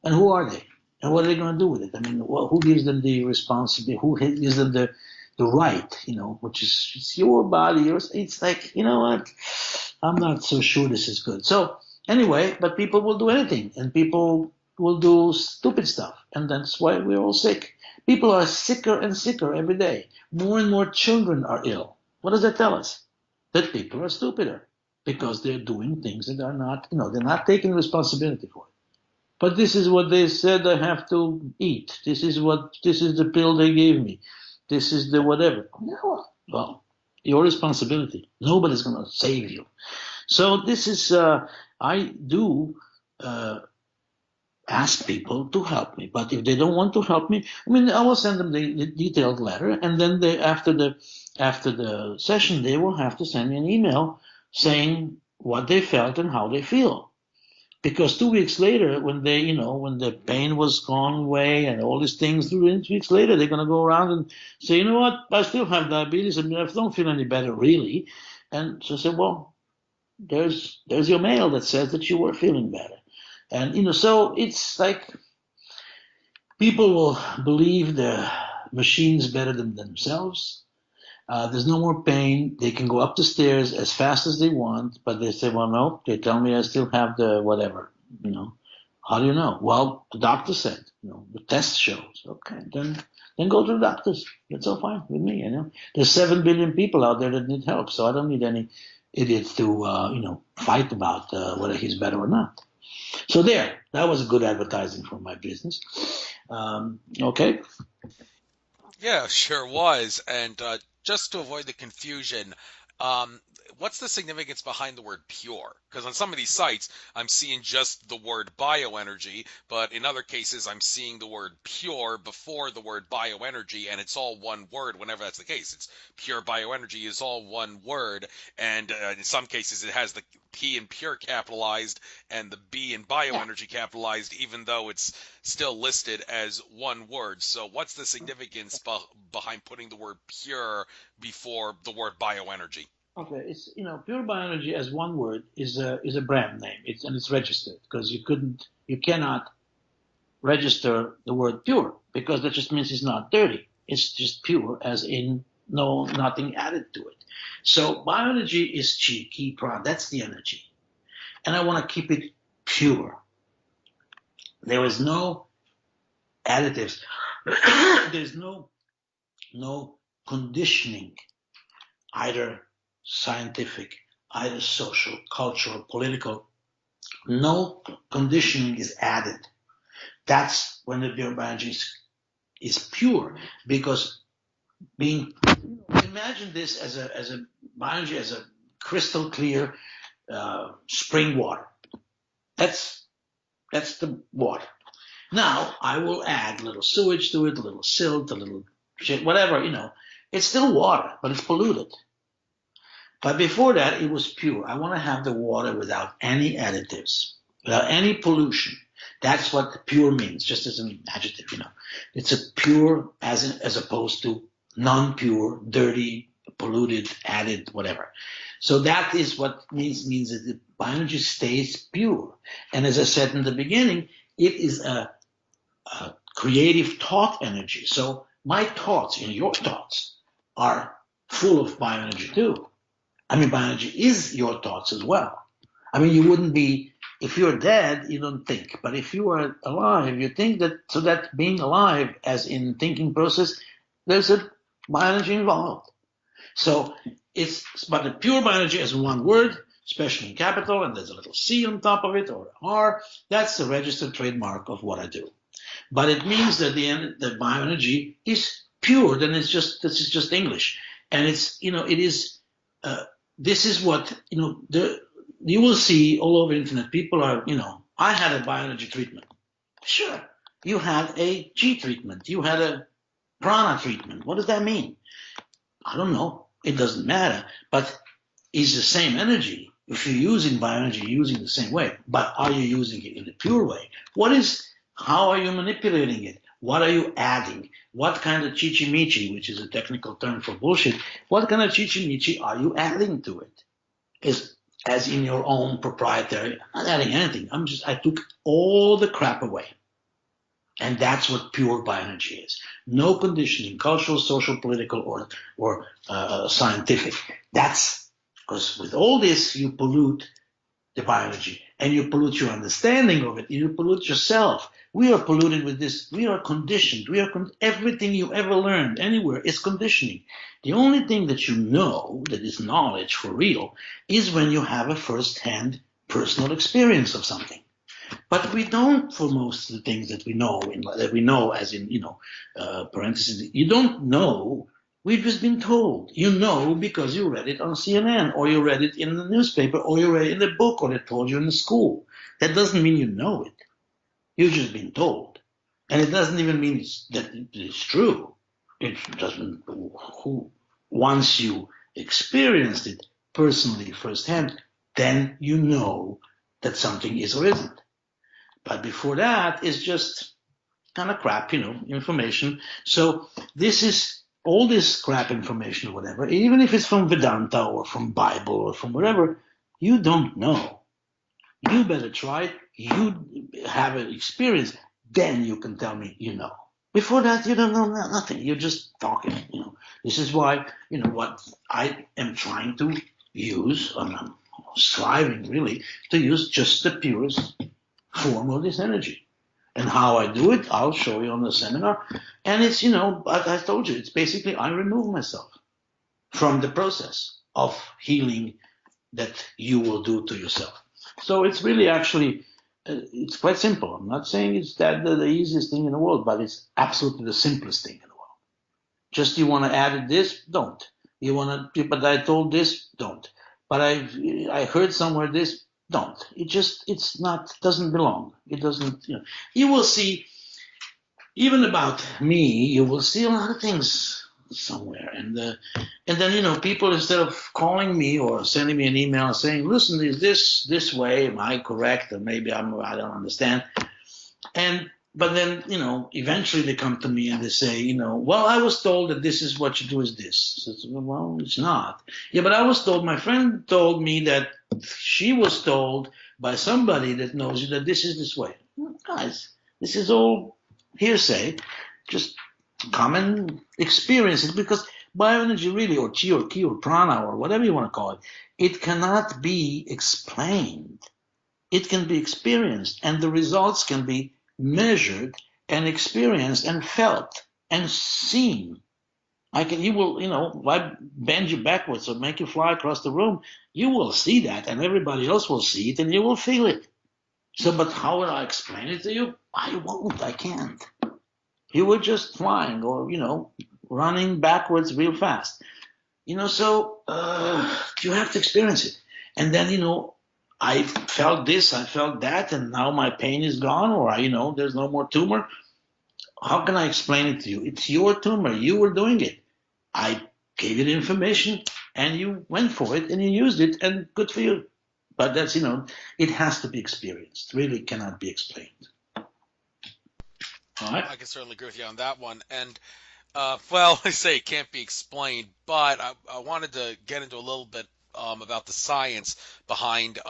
And who are they? And what are they going to do with it? Who gives them the responsibility? Who gives them the right? Which is it's your body. It's like, what? I'm not so sure this is good. So anyway, but people will do anything, and people will do stupid stuff, and that's why we're all sick. People are sicker and sicker every day. More and more children are ill. What does that tell us? That people are stupider because they're doing things that are not, they're not taking responsibility for it. But this is what they said I have to eat. This is the pill they gave me. This is the whatever. No, well, your responsibility. Nobody's going to save you. So this is, I do ask people to help me. But if they don't want to help me, I mean, I will send them the detailed letter, and then after the session, they will have to send me an email saying what they felt and how they feel. Because 2 weeks later, when when the pain was gone away and all these things, 2 weeks later, they're going to go around and say, you know what, I still have diabetes. I mean, I don't feel any better, really. And so I said, well, there's your mail that says that you were feeling better. And, so it's like people will believe the machines better than themselves. There's no more pain. They can go up the stairs as fast as they want, but they say, well, no, they tell me I still have the whatever, How do you know? Well, the doctor said, the test shows. Okay, then go to the doctors. That's all fine with me, There's 7 billion people out there that need help, so I don't need any idiots to, fight about whether he's better or not. So that was good advertising for my business. Okay. Yeah, sure was. And just to avoid the confusion, um, what's the significance behind the word pure? Because on some of these sites, I'm seeing just the word bioenergy, but in other cases, I'm seeing the word pure before the word bioenergy, and it's all one word whenever that's the case. It's pure bioenergy is all one word, and in some cases, it has the P in pure capitalized and the B in bioenergy capitalized, even though it's still listed as one word. So what's the significance behind putting the word pure before the word bioenergy? Okay, it's pure bioenergy as one word is a brand name. It's registered because you cannot register the word pure because that just means it's not dirty. It's just pure as in nothing added to it. So bioenergy is chi, key prana. That's the energy, and I want to keep it pure. There is no additives. There's no conditioning, either scientific, either social, cultural, political. No conditioning is added. That's when the bioenergy is pure, because imagine this as a bioenergy as a crystal clear spring water. That's the water. Now I will add a little sewage to it, a little silt, a little shit, whatever. It's still water, but it's polluted. But before that, it was pure. I want to have the water without any additives, without any pollution. That's what pure means, just as an adjective. It's a pure as opposed to non-pure, dirty, polluted, added, whatever. So that is what means that the bioenergy stays pure. And as I said in the beginning, it is a creative thought energy. So my thoughts and your thoughts are full of bioenergy too. I mean, bioenergy is your thoughts as well. I mean, you wouldn't be, if you're dead, you don't think. But if you are alive, you think that, so that being alive, as in thinking process, there's a bioenergy involved. So but the pure bioenergy is one word, especially in capital, and there's a little C on top of it, or R. That's the registered trademark of what I do. But it means that the bioenergy is pure, then this is just English. And it is, this is what, you will see all over the internet. People are, I had a bioenergy treatment. Sure. You had a G treatment. You had a prana treatment. What does that mean? I don't know. It doesn't matter. But it's the same energy. If you're using bioenergy, you're using it the same way. But are you using it in the pure way? How are you manipulating it? What are you adding? What kind of chichimichi, which is a technical term for bullshit, what kind of chichimichi are you adding to it? As in your own proprietary, I'm not adding anything. I took all the crap away. And that's what pure bioenergy is. No conditioning, cultural, social, political, or scientific. That's because with all this, you pollute the biology, and you pollute your understanding of it, you pollute yourself. We are polluted with this. We are conditioned. Everything you ever learned anywhere is conditioning. The only thing that you know that is knowledge for real is when you have a first-hand personal experience of something. But we don't for most of the things that we know as in, parentheses, you don't know. We've just been told. You know because you read it on CNN or you read it in the newspaper or you read it in the book or they told you in the school. That doesn't mean you know it. You've just been told. And it doesn't even mean that it's true. It doesn't, once you experienced it personally firsthand, then you know that something is or isn't. But before that, it's just kind of crap, information. So this is all this crap information or whatever, even if it's from Vedanta or from Bible or from whatever, you don't know. You better try it. You have an experience. Then you can tell me you know. Before that, you don't know nothing. You're just talking. This is why, what I am trying to use, and I'm striving really to use just the purest form of this energy. And how I do it, I'll show you on the seminar. And it's, I told you, it's basically I remove myself from the process of healing that you will do to yourself. So it's really actually, it's quite simple. I'm not saying it's that the easiest thing in the world, but it's absolutely the simplest thing in the world. Just you want to add this, don't. You want to, but I told this, don't. But I heard somewhere this, don't. It's not, doesn't belong. It doesn't, you will see, even about me, you will see a lot of things somewhere. And then, people, instead of calling me or sending me an email saying, listen, is this way? Am I correct? Or maybe I don't understand. But then, eventually they come to me and they say, well, I was told that this is what you do is this. So, well, it's not. Yeah, but I was told, my friend told me that she was told by somebody that knows you that this is this way. Well, guys, this is all hearsay. Just come and experience it, because bioenergy really, or chi or ki or prana or whatever you want to call it, it cannot be explained. It can be experienced, and the results can be measured and experienced and felt and seen. You will, if I bend you backwards or make you fly across the room, you will see that, and everybody else will see it, and you will feel it. So, but how will I explain it to you? I won't. I can't. You were just flying or, running backwards real fast. So you have to experience it. And then, I felt this, I felt that, and now my pain is gone, or, there's no more tumor. How can I explain it to you? It's your tumor. You were doing it. I gave you the information, and you went for it, and you used it, and good for you. But that's, it has to be experienced. Really cannot be explained. All right. I can certainly agree with you on that one. And well, I say it can't be explained, but I wanted to get into a little bit about the science behind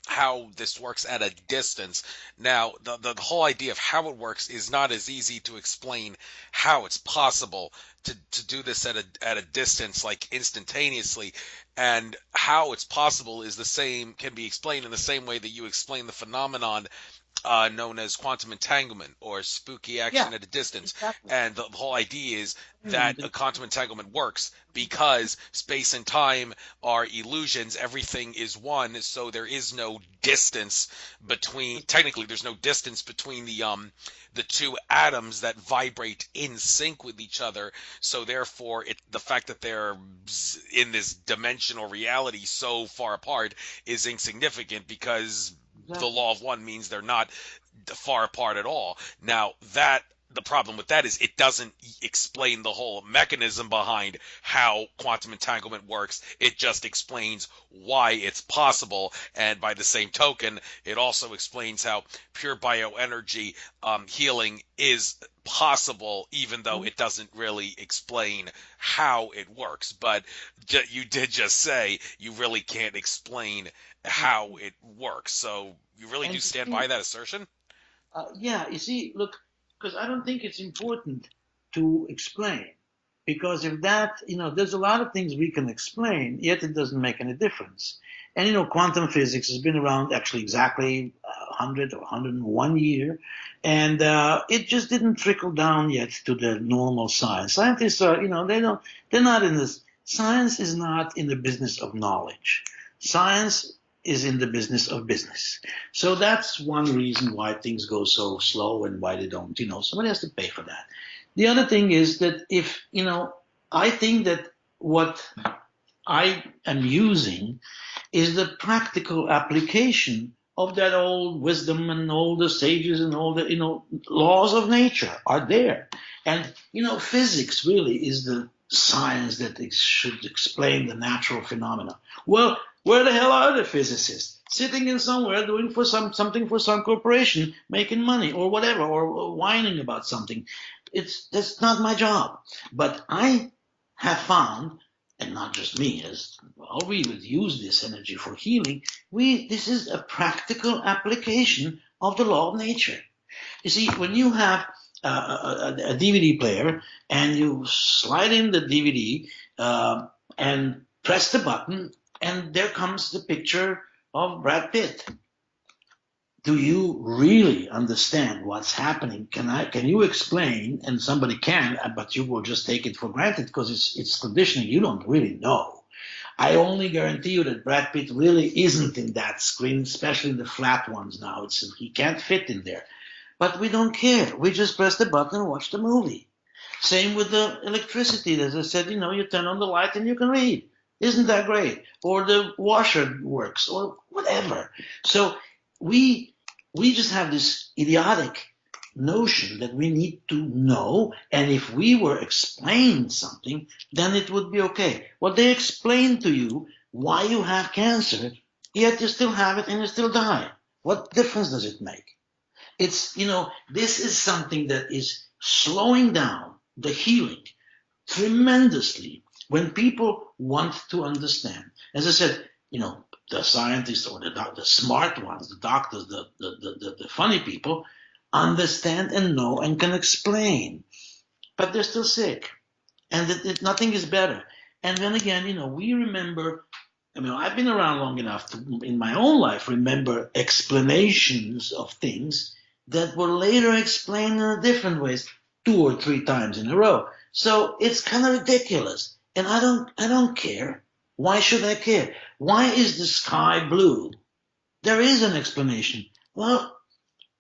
how this works at a distance. Now, the whole idea of how it works is not as easy to explain how it's possible to do this at a distance, like instantaneously. And how it's possible is can be explained in the same way that you explain the phenomenon known as quantum entanglement or spooky Yeah, action at a distance. exactly. And the whole idea is that a quantum entanglement works because space and time are illusions. Everything is one, so there is no distance between. Technically, there's no distance between the two atoms that vibrate in sync with each other. So therefore, the fact that they're in this dimensional reality so far apart is insignificant because the Exactly. law of one means they're not far apart at all. Now, the problem with that is it doesn't explain the whole mechanism behind how quantum entanglement works. It just explains why it's possible. And by the same token, it also explains how pure bioenergy healing is possible, even though it doesn't really explain how it works. But you did just say you really can't explain how it works. So you really do And you stand see, by that assertion? yeah, you see, look, because I don't think it's important to explain. because if that, there's a lot of things we can explain, yet it doesn't make any difference. And quantum physics has been around actually exactly 100 or 101 year, and it just didn't trickle down yet to the normal science. Scientists are, they're not in this. Science is not in the business of knowledge. Science is in the business of business. So that's one reason why things go so slow and why they don't. Somebody has to pay for that. The other thing is that if, I think that what I am using is the practical application of that old wisdom and all the sages and all the laws of nature are there. And physics really is the science that should explain the natural phenomena. Well, where the hell are the physicists? Sitting in somewhere doing something for some corporation, making money or whatever, or whining about something. That's not my job. But I have found, and not just me, as well, we would use this energy for healing. This is a practical application of the law of nature. You see, when you have a DVD player and you slide in the DVD and press the button, and there comes the picture of Brad Pitt. Do you really understand what's happening? Can you explain? And somebody can, but you will just take it for granted because it's conditioning. You don't really know. I only guarantee you that Brad Pitt really isn't in that screen, especially in the flat ones now. He can't fit in there. But we don't care. We just press the button and watch the movie. Same with the electricity. As I said, you turn on the light and you can read. Isn't that great? Or the washer works or whatever. So we just have this idiotic notion that we need to know, and if we were explained something, then it would be okay. Well, they explain to you why you have cancer, yet you still have it and you still die. What difference does it make? It's, this is something that is slowing down the healing tremendously when people want to understand. As I said, the scientists or the smart ones, the doctors, the funny people, understand and know and can explain, but they're still sick, and nothing is better. And then again, we remember. I've been around long enough to, in my own life, remember explanations of things that were later explained in different ways, 2 or 3 times in a row. So it's kind of ridiculous, and I don't care. Why should I care? Why is the sky blue? There is an explanation. Well,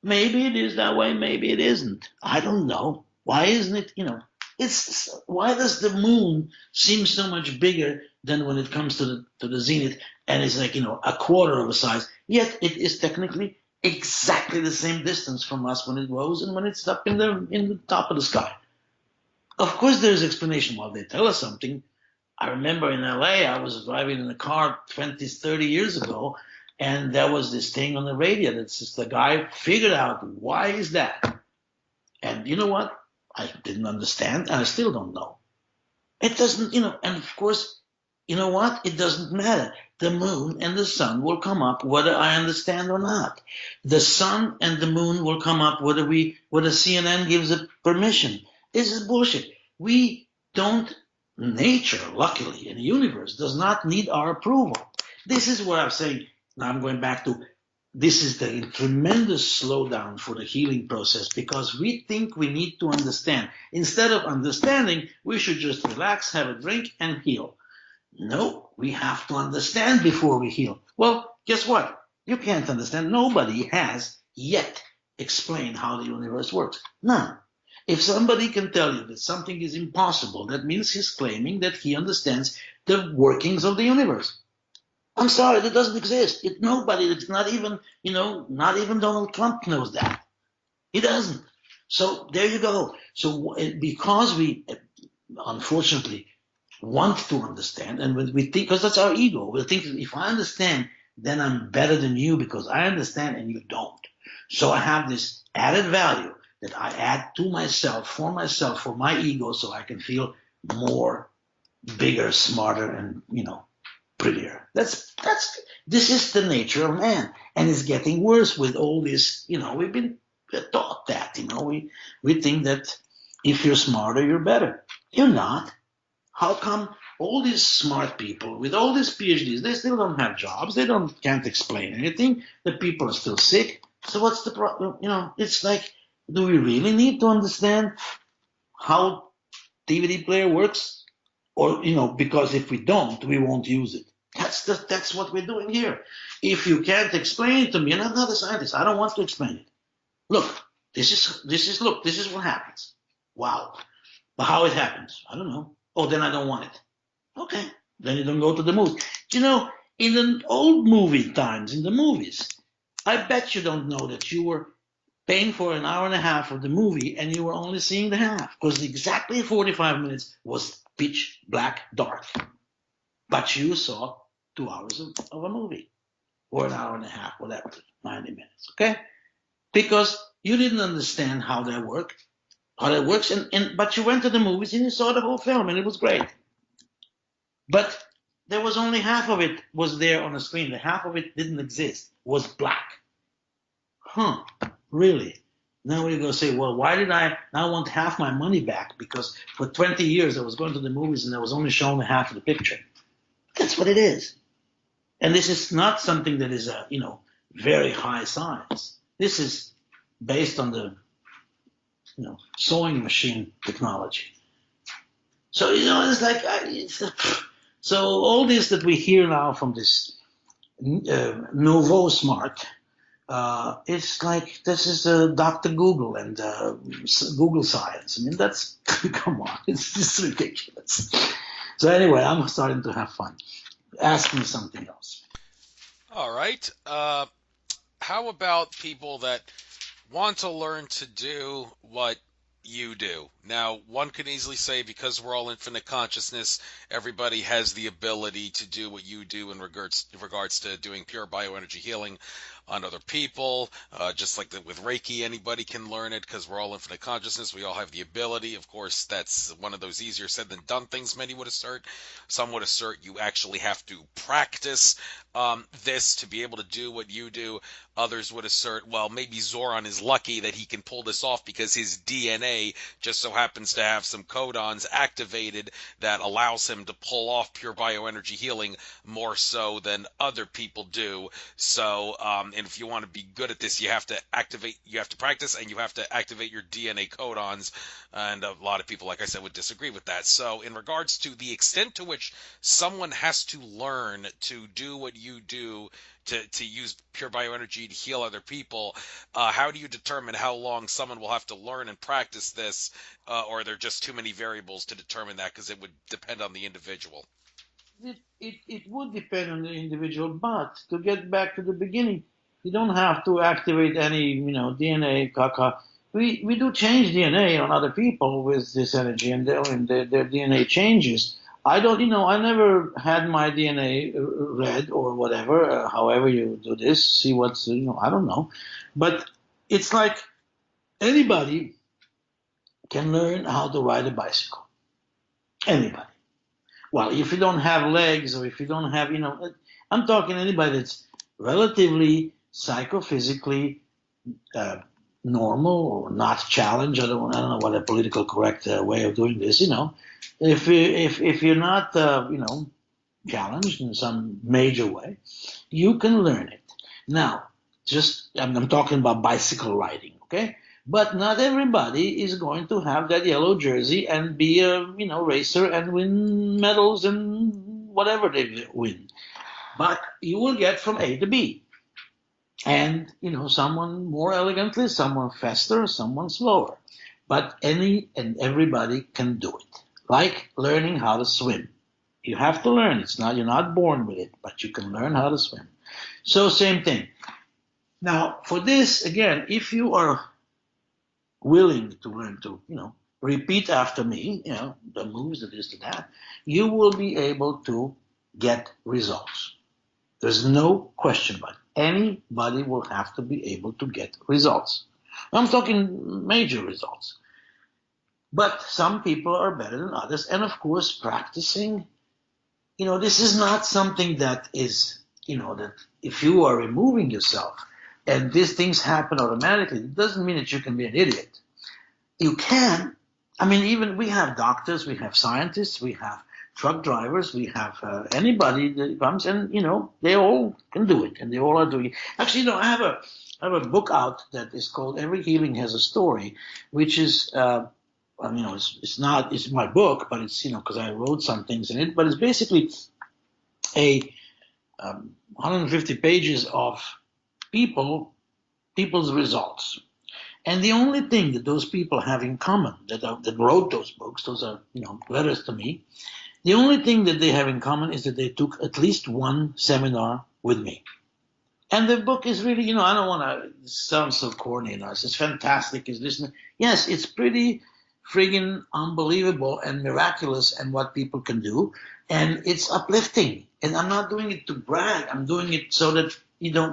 maybe it is that way, maybe it isn't. I don't know. Why isn't it, why does the moon seem so much bigger than when it comes to the zenith, and it's like, a quarter of a size, yet it is technically exactly the same distance from us when it rose and when it's up in the top of the sky. Of course there's explanation. Well, they tell us something. I remember in LA, I was driving in a car 20, 30 years ago, and there was this thing on the radio that says the guy figured out why is that. And you know what? I didn't understand, and I still don't know. It doesn't, and of course, you know what? It doesn't matter. The moon and the sun will come up whether I understand or not. The sun and the moon will come up whether CNN gives it permission. This is bullshit. We don't. Nature, luckily, in the universe, does not need our approval. This is what I'm saying. Now I'm going back to, this is the tremendous slowdown for the healing process, because we think we need to understand. Instead of understanding, we should just relax, have a drink, and heal. No, we have to understand before we heal. Well, guess what? You can't understand. Nobody has yet explained how the universe works. None. If somebody can tell you that something is impossible, that means he's claiming that he understands the workings of the universe. I'm sorry, that doesn't exist. It's not even, not even Donald Trump knows that. He doesn't. So there you go. So because we, unfortunately, want to understand, and when we think, because that's our ego, we think if I understand, then I'm better than you because I understand and you don't. So I have this added value that I add to myself, for my ego, so I can feel more, bigger, smarter, and prettier. This is the nature of man, and it's getting worse with all this. We've been taught that. We think that if you're smarter, you're better. You're not. How come all these smart people with all these PhDs, they still don't have jobs, they can't explain anything, the people are still sick. So what's the problem? It's like, do we really need to understand how DVD player works? Or, because if we don't, we won't use it. That's what we're doing here. If you can't explain it to me, and I'm not a scientist, I don't want to explain it. Look, this is what happens. Wow. But how it happens, I don't know. Oh, then I don't want it. Okay, then you don't go to the movies. In the old movie times, in the movies, I bet you don't know that you were paying for an hour and a half of the movie and you were only seeing the half because exactly 45 minutes was pitch black dark. But you saw 2 hours of a movie or an hour and a half, whatever, 90 minutes, okay? Because you didn't understand how that works, but you went to the movies and you saw the whole film and it was great. But there was only half of it was there on the screen. The half of it didn't exist, was black. Huh, really? Now we're going to say, well, why did I now want half my money back? Because for 20 years I was going to the movies and I was only shown half of the picture. That's what it is. And this is not something that is very high science. This is based on the sewing machine technology. So it's like so all this that we hear now from this nouveau smart, it's like this is Dr. Google and Google Science. I mean, that's come on, it's just ridiculous. So anyway, I'm starting to have fun. Ask me something else. All right. How about people that want to learn to do what you do? Now, one could easily say because we're all infinite consciousness, everybody has the ability to do what you do in regards to doing pure bioenergy healing on other people. Just like with Reiki, anybody can learn it because we're all infinite consciousness. We all have the ability. Of course, that's one of those easier said than done things, many would assert. Some would assert you actually have to practice this to be able to do what you do. Others would assert, well, maybe Zoran is lucky that he can pull this off because his DNA just so happens to have some codons activated that allows him to pull off pure bioenergy healing more so than other people do. So, and if you want to be good at this, you have to practice, and you have to activate your DNA codons. And a lot of people, like I said, would disagree with that. So, in regards to the extent to which someone has to learn to do what you do, to use pure bioenergy to heal other people, how do you determine how long someone will have to learn and practice this, or are there just too many variables to determine that because it would depend on the individual? It would depend on the individual, but to get back to the beginning, you don't have to activate any DNA caca. We do change DNA on other people with this energy, and their DNA changes. I don't, I never had my DNA read or whatever. However you do this, see what's, I don't know, but it's like anybody can learn how to ride a bicycle. Anybody. Well, if you don't have legs or if you don't have, I'm talking anybody that's relatively psychophysically uh, normal or not challenged. I don't know what a political correct way of doing this. If you're not, challenged in some major way, you can learn it. Now, just I'm talking about bicycle riding, okay? But not everybody is going to have that yellow jersey and be a racer and win medals and whatever they win. But you will get from A to B, and someone more elegantly, someone faster, someone slower. But any and everybody can do it. Like learning how to swim. You have to learn. You're not born with it, but you can learn how to swim. So same thing. Now, for this, again, if you are willing to learn to, repeat after me, the moves, the this, the that, you will be able to get results. There's no question about it. Anybody will have to be able to get results. I'm talking major results. But some people are better than others. And of course, practicing, this is not something that is, that if you are removing yourself and these things happen automatically, it doesn't mean that you can be an idiot. You can, I mean, even we have doctors, we have scientists, we have truck drivers, we have anybody that comes, and they all can do it, and they all are doing it. Actually, I have a book out that is called "Every Healing Has a Story," which is it's not it's my book, but it's because I wrote some things in it, but it's basically a 150 pages of people's results. And the only thing that those people have in common that wrote those books, those are letters to me. The only thing that they have in common is that they took at least one seminar with me. And the book is really, I don't want to sound so corny and nice. It's fantastic. Is this? Yes, it's pretty friggin' unbelievable and miraculous and what people can do. And it's uplifting. And I'm not doing it to brag. I'm doing it so that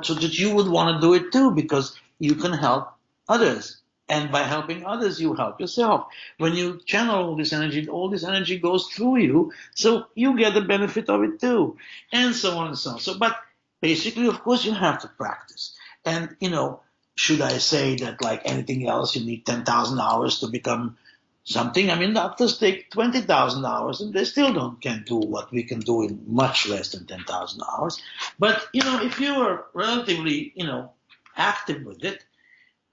so that you would want to do it too, because you can help others. And by helping others, you help yourself. When you channel all this energy goes through you, so you get the benefit of it too, and so on and so on. So, but basically, of course, you have to practice. And should I say that like anything else, you need 10,000 hours to become something? I mean, doctors take 20,000 hours, and they still can't do what we can do in much less than 10,000 hours. But if you are relatively active with it,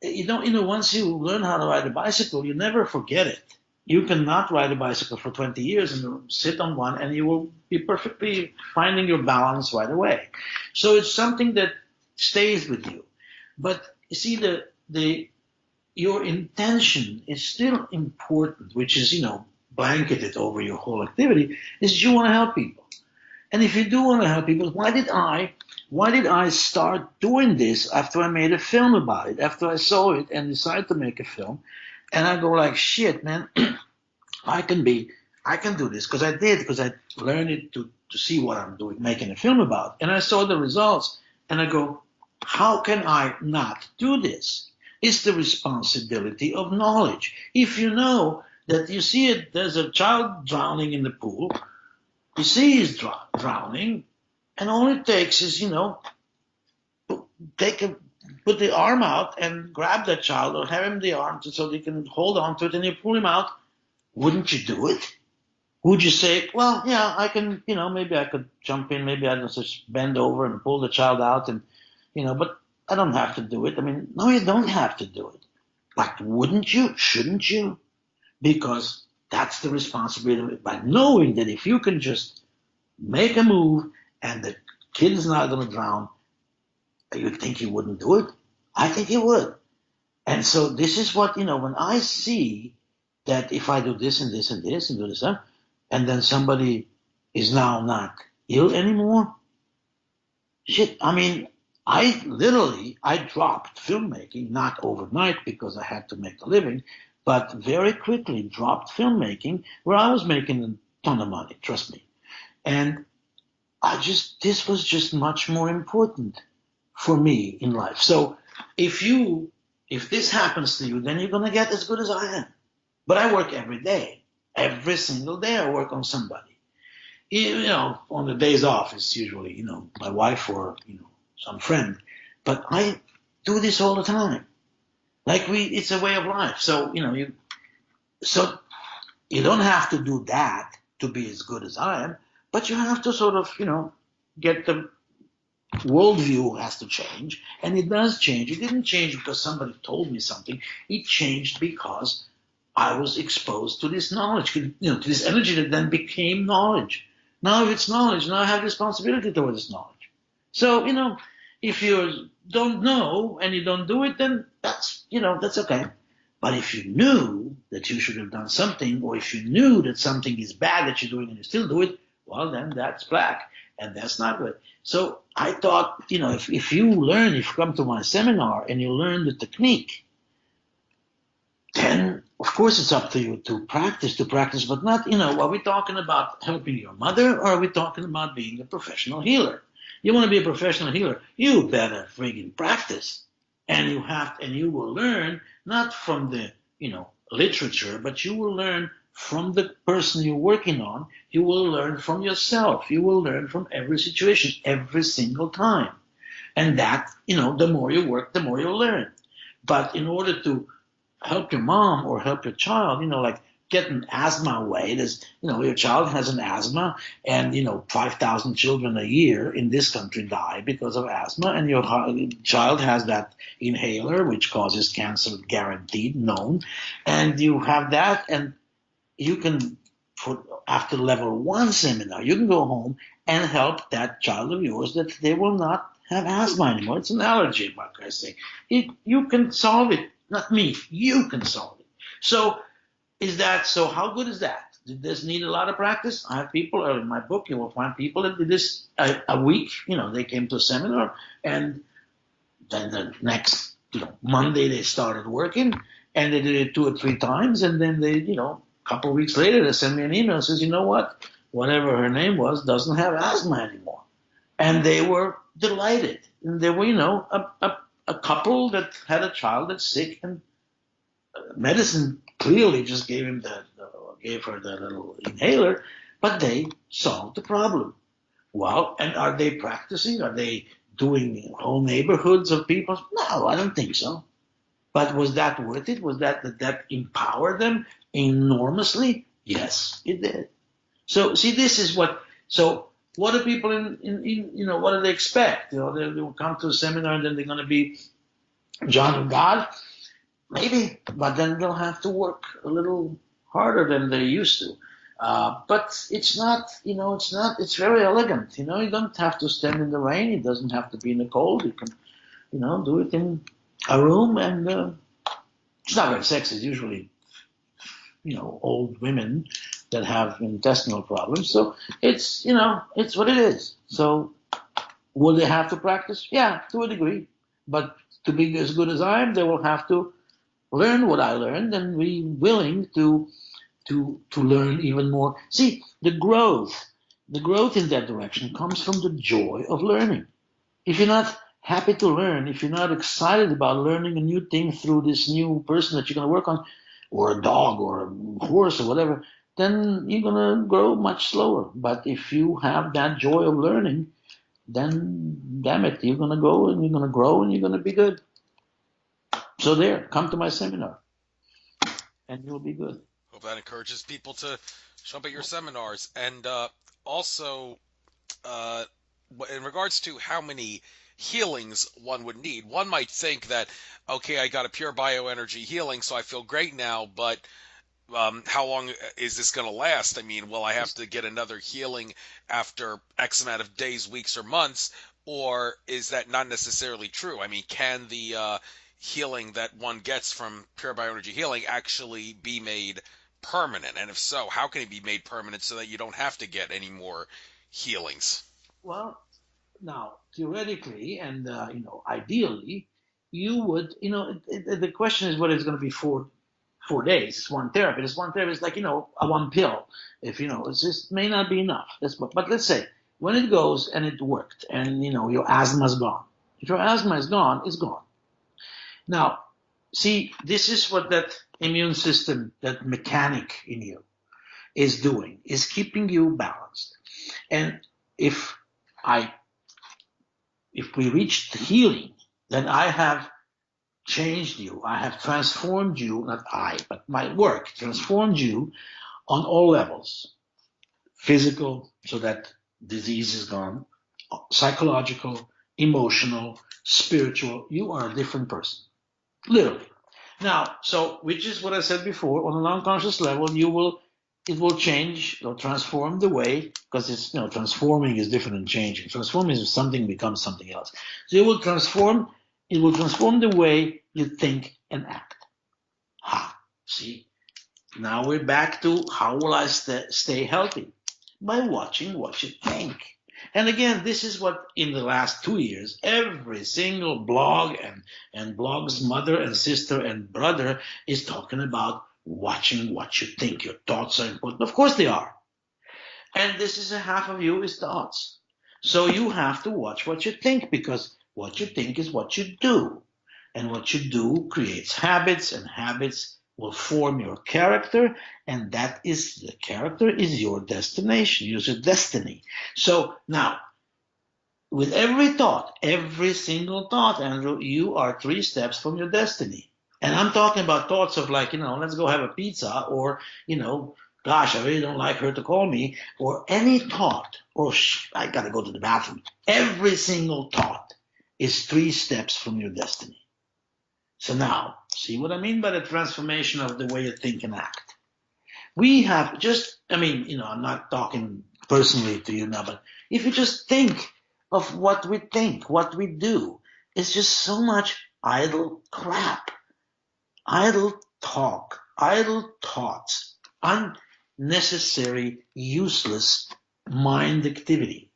once you learn how to ride a bicycle, you never forget it. You cannot ride a bicycle for 20 years and sit on one, and you will be perfectly finding your balance right away. So it's something that stays with you. But you see, your intention is still important, which is, blanketed over your whole activity, is you want to help people. And if you do want to help people, why did I start doing this after I made a film about it, after I saw it and decided to make a film? And I go like, shit, man, I can do this, because I learned it to see what I'm doing, making a film about. And I saw the results, and I go, how can I not do this? It's the responsibility of knowledge. If you know that you see it, there's a child drowning in the pool, you see he's drowning, and all it takes is, put the arm out and grab that child, or have him the arm so they can hold on to it, and you pull him out. Wouldn't you do it? Would you say, well, yeah, I can, maybe I could jump in, maybe I can just bend over and pull the child out, and, but I don't have to do it. I mean, no, you don't have to do it. But wouldn't you? Shouldn't you? Because that's the responsibility. By knowing that if you can just make a move and the kid is not going to drown, you'd think you wouldn't do it. I think you would. And so this is what, when I see that if I do this and this and this and do this, and then somebody is now not ill anymore, shit, I mean, I dropped filmmaking, not overnight because I had to make a living, but very quickly dropped filmmaking, where I was making a ton of money, trust me. And this was just much more important for me in life. So if this happens to you, then you're going to get as good as I am. But I work every day. Every single day I work on somebody. On the days off, it's usually, my wife or, some friend. But I do this all the time. Like it's a way of life. So, so you don't have to do that to be as good as I am, but you have to sort of, get the worldview has to change, and it does change. It didn't change because somebody told me something. It changed because I was exposed to this knowledge, to this energy that then became knowledge. Now if it's knowledge, now I have responsibility towards this knowledge. So, if you don't know and you don't do it, then that's okay. But if you knew that you should have done something, or if you knew that something is bad that you're doing and you still do it, well, then that's black, and that's not good. So I thought, if you come to my seminar and you learn the technique, then of course it's up to you to practice, but not, are we talking about helping your mother, or are we talking about being a professional healer? You want to be a professional healer, you better friggin' practice. And you will learn not from the, literature, but you will learn from the person you're working on. You will learn from yourself. You will learn from every situation, every single time. And that, the more you work, the more you'll learn. But in order to help your mom or help your child, like get an asthma away. There's, your child has an asthma, and 5,000 children a year in this country die because of asthma, and your child has that inhaler which causes cancer, guaranteed, known, and you have that, and you can put after level 1 seminar, you can go home and help that child of yours that they will not have asthma anymore. It's an allergy, like I say. You can solve it, not me. You can solve it. So is that so? How good is that? Did this need a lot of practice? I have people in my book. You will find people that did this a week. They came to a seminar, and then the next Monday they started working, and they did it 2 or 3 times, and then they a couple of weeks later they send me an email and says, you know what, whatever her name was doesn't have asthma anymore, and they were delighted. And they were a couple that had a child that's sick, and medicine clearly just gave her the little inhaler, but they solved the problem. Well, and are they practicing? Are they doing whole neighborhoods of people? No, I don't think so. But was that worth it? Was that empowered them enormously? Yes, it did. So see, this is what. So what do people what do they expect? They will come to a seminar and then they're going to be John of God. Maybe, but then they'll have to work a little harder than they used to. But it's not, it's very elegant. You don't have to stand in the rain. It doesn't have to be in the cold. You can, do it in a room, and it's not very sexy. It's usually, old women that have intestinal problems. So it's, it's what it is. So will they have to practice? Yeah, to a degree. But to be as good as I am, they will have to learn what I learned and be willing to learn even more. See, the growth in that direction comes from the joy of learning. If you're not happy to learn, if you're not excited about learning a new thing through this new person that you're going to work on, or a dog or a horse or whatever, then you're going to grow much slower. But if you have that joy of learning, then damn it, you're going to go and you're going to grow and you're going to be good. So there, come to my seminar and you'll be good. Hope that encourages people to show up at your seminars. And also, in regards to how many healings one would need, one might think that, okay, I got a pure bioenergy healing, so I feel great now, but how long is this going to last? I mean, will I have to get another healing after X amount of days, weeks, or months? Or is that not necessarily true? I mean, can the healing that one gets from pure bioenergy healing actually be made permanent? And if so, how can it be made permanent so that you don't have to get any more healings? Well, now theoretically and ideally, you would the question is whether it's going to be 4 days. It's one therapy. It's one therapy. It's like a one pill. If it's just may not be enough. But let's say when it goes and it worked, and your asthma's gone. If your asthma is gone, it's gone. Now, see, this is what that immune system, that mechanic in you, is doing, is keeping you balanced. And if we reach healing, then I have changed you. I have transformed you, not I, but my work transformed you on all levels. Physical, so that disease is gone. Psychological, emotional, spiritual. You are a different person. Literally. Now, so which is what I said before, on an unconscious level, it will change or transform the way, because it's transforming is different than changing. Transforming is something becomes something else. So it will transform the way you think and act. See, now we're back to how will I stay healthy? By watching what you think. And again, this is what in the last 2 years, every single blog and blog's mother and sister and brother is talking about watching what you think. Your thoughts are important. Of course they are. And this is a half of you is thoughts. So you have to watch what you think, because what you think is what you do. And what you do creates habits, and habits will form your character, and the character is your destination, your destiny. So now, with every thought, every single thought, Andrew, you are 3 steps from your destiny. And I'm talking about thoughts of like, let's go have a pizza, or, gosh, I really don't like her to call me, or any thought, or I got to go to the bathroom. Every single thought is 3 steps from your destiny. So now, see what I mean by the transformation of the way you think and act. We have I'm not talking personally to you now, but if you just think of what we think, what we do, it's just so much idle crap, idle talk, idle thoughts, unnecessary, useless mind activity.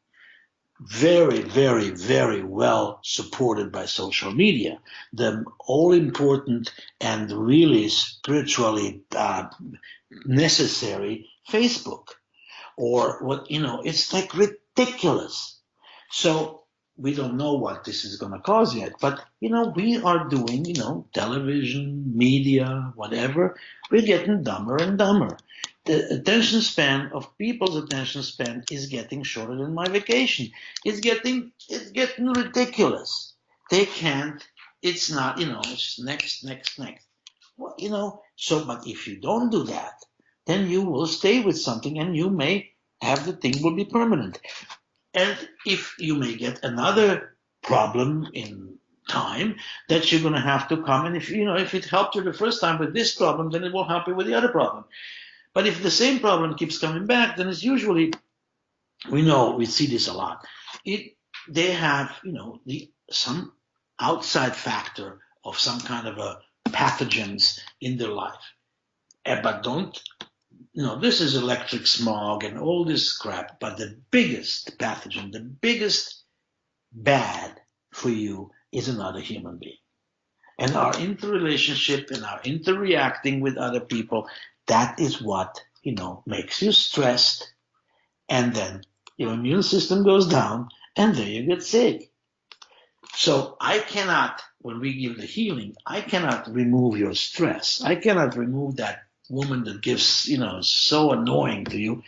Very, very, very well supported by social media. The all important and really spiritually necessary Facebook, or it's like ridiculous. So we don't know what this is going to cause yet, but we are doing television, media, whatever. We're getting dumber and dumber. The attention span of people's attention span is getting shorter than my vacation. It's getting ridiculous. They can't. It's not. It's next, next, next. Well, so, but if you don't do that, then you will stay with something, and you may have the thing will be permanent. And if you may get another problem in time, that you're going to have to come, and if it helped you the first time with this problem, then it will help you with the other problem. But if the same problem keeps coming back, then it's usually, we see this a lot. They have some outside factor of some kind of a pathogens in their life. But don't, this is electric smog and all this crap, but the biggest pathogen, the biggest bad for you is another human being. And our interrelationship and our interreacting with other people, that is what, makes you stressed. And then your immune system goes down, and then you get sick. So I cannot, when we give the healing, I cannot remove your stress. I cannot remove that woman that gives, so annoying to you,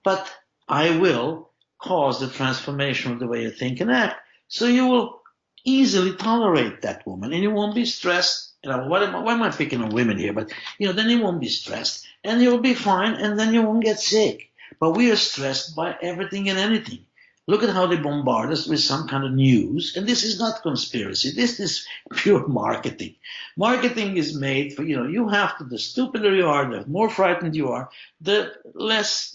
but I will cause the transformation of the way you think and act. So you will easily tolerate that woman, and you won't be stressed. Why am I picking on women here? But, then you won't be stressed, and you'll be fine, and then you won't get sick. But we are stressed by everything and anything. Look at how they bombard us with some kind of news. And this is not conspiracy. This is pure marketing. Marketing is made for, you have to, the stupider you are, the more frightened you are, the less,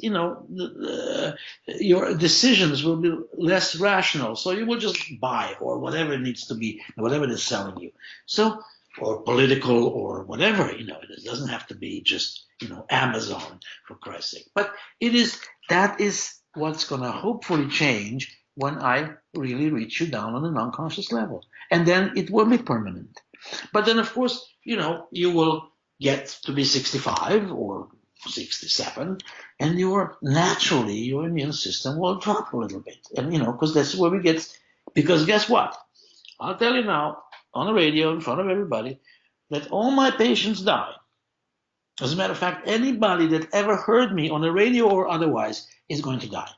your decisions will be less rational. So you will just buy, or whatever it needs to be, whatever they're selling you. So, or political, or whatever, it doesn't have to be just, Amazon, for Christ's sake. But that is what's going to hopefully change when I really reach you down on an unconscious level. And then it will be permanent. But then, of course, you will get to be 65 or 67, and your immune system will drop a little bit. And, because that's where we get, because guess what? I'll tell you now, on the radio, in front of everybody, that all my patients die. As a matter of fact, anybody that ever heard me on the radio or otherwise is going to die.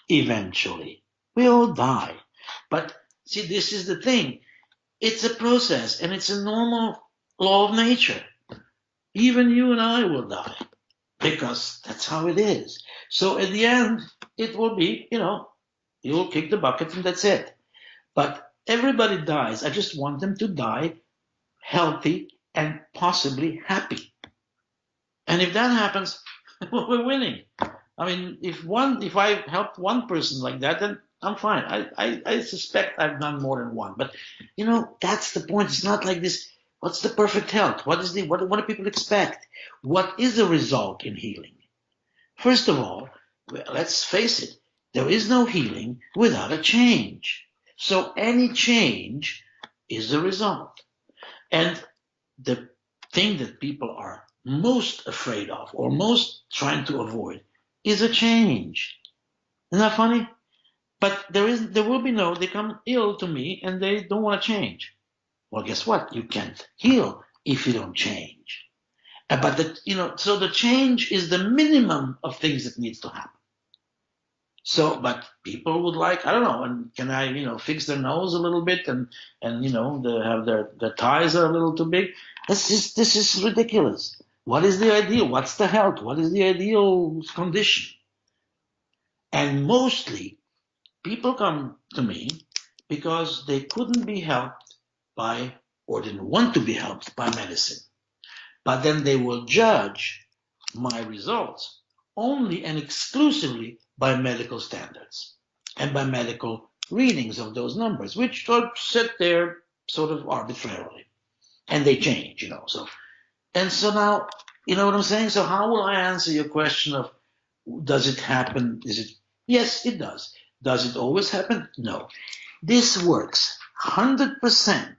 Eventually. We all die. But see, this is the thing. It's a process, and it's a normal law of nature. Even you and I will die, because that's how it is. So at the end, it will be, you'll kick the bucket and that's it. But everybody dies. I just want them to die healthy and possibly happy. And if that happens, we're winning. I mean, if I helped one person like that, then I'm fine. I suspect I've done more than one. But, that's the point. It's not like this. What's the perfect health? What do people expect? What is the result in healing? First of all, let's face it, there is no healing without a change. So any change is the result. And the thing that people are most afraid of, or most trying to avoid, is a change. Isn't that funny? But there will be they come ill to me and they don't want to change. Well, guess what? You can't heal if you don't change. But so the change is the minimum of things that needs to happen. So, but people would like, I don't know, and can I, fix their nose a little bit and have their ties are a little too big. This is ridiculous. What is the ideal? What's the health? What is the ideal condition? And mostly people come to me because they couldn't be helped by or didn't want to be helped by medicine. But then they will judge my results only and exclusively by medical standards and by medical readings of those numbers, which are set there sort of arbitrarily. And they change. So now, you know what I'm saying? So how will I answer your question of does it happen? Is it? Yes, it does. Does it always happen? No. This works 100%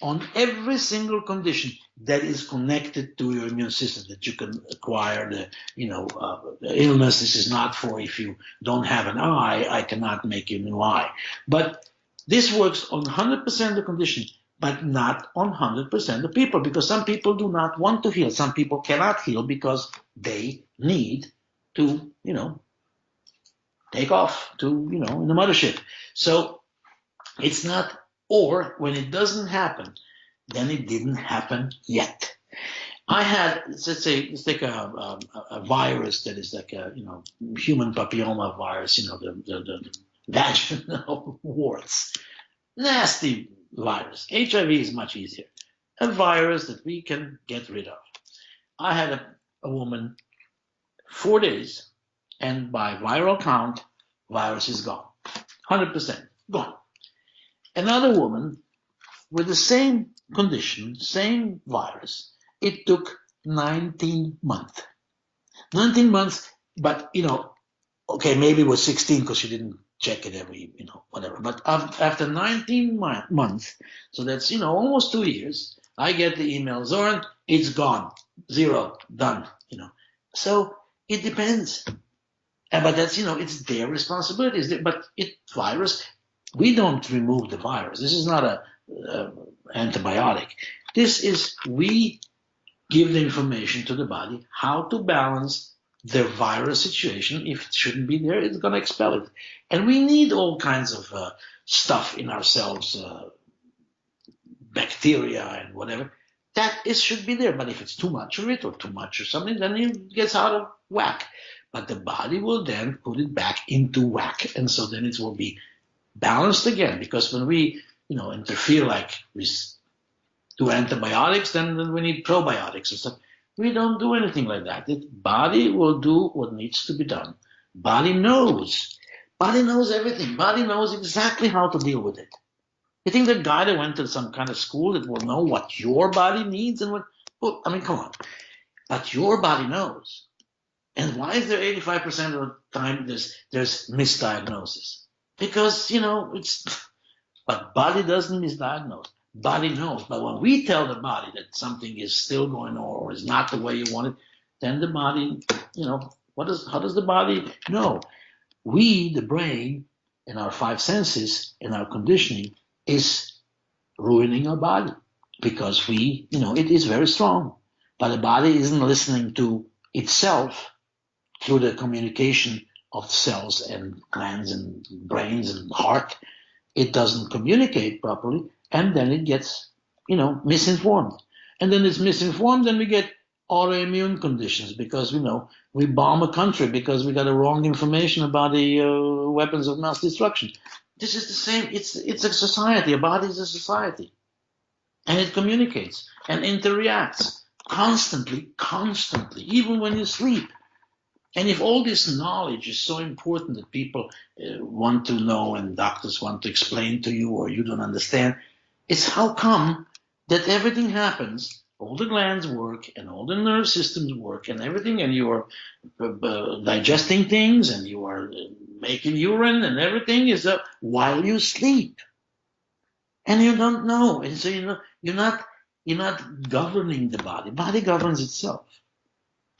on every single condition that is connected to your immune system that you can acquire the illness. This is not for if you don't have an eye, I cannot make you a new eye. But this works on 100% of the condition, but not on 100% of people, because some people do not want to heal. Some people cannot heal because they need to, take off to, in the mothership. So it's not, or when it doesn't happen, then it didn't happen yet. I had, let's take a virus that is like a, human papilloma virus, the vaginal warts. Nasty virus. HIV is much easier. A virus that we can get rid of. I had a woman 4 days, and by viral count, virus is gone. 100% gone. Another woman with the same condition, same virus, it took 19 months. 19 months, but, okay, maybe it was 16 because she didn't check it every, whatever. But after 19 months, so that's, almost 2 years, I get the email, Zoran, it's gone. 0, done, So it depends. But that's, it's their responsibility. But virus, we don't remove the virus. This is not a antibiotic. This is, we give the information to the body how to balance the virus situation. If it shouldn't be there, it's going to expel it. And we need all kinds of stuff in ourselves, bacteria and whatever. Should be there. But if it's too much of it or too much or something, then it gets out of whack. But the body will then put it back into whack. And so then it will be balanced again. Because when we, interfere like we do antibiotics, then we need probiotics and stuff. We don't do anything like that. The body will do what needs to be done. Body knows. Body knows everything. Body knows exactly how to deal with it. You think the guy that went to some kind of school that will know what your body needs and what? Well, I mean, come on. But your body knows. And why is there 85% of the time there's misdiagnosis? Because, but body doesn't misdiagnose. Body knows. But when we tell the body that something is still going on or is not the way you want it, then the body, how does the body know? We, the brain, and our 5 senses and our conditioning is ruining our body because it is very strong. But the body isn't listening to itself through the communication of cells and glands and brains and heart. It doesn't communicate properly, and then it gets, misinformed. And then it's misinformed, and we get autoimmune conditions because, we bomb a country because we got the wrong information about the weapons of mass destruction. This is the same. It's a society. A body is a society. And it communicates and interacts constantly, even when you sleep. And if all this knowledge is so important that people want to know and doctors want to explain to you or you don't understand, it's how come that everything happens, all the glands work and all the nerve systems work and everything, and you are digesting things and you are making urine and everything is while you sleep. And you don't know. And so you're not governing the body. Body governs itself.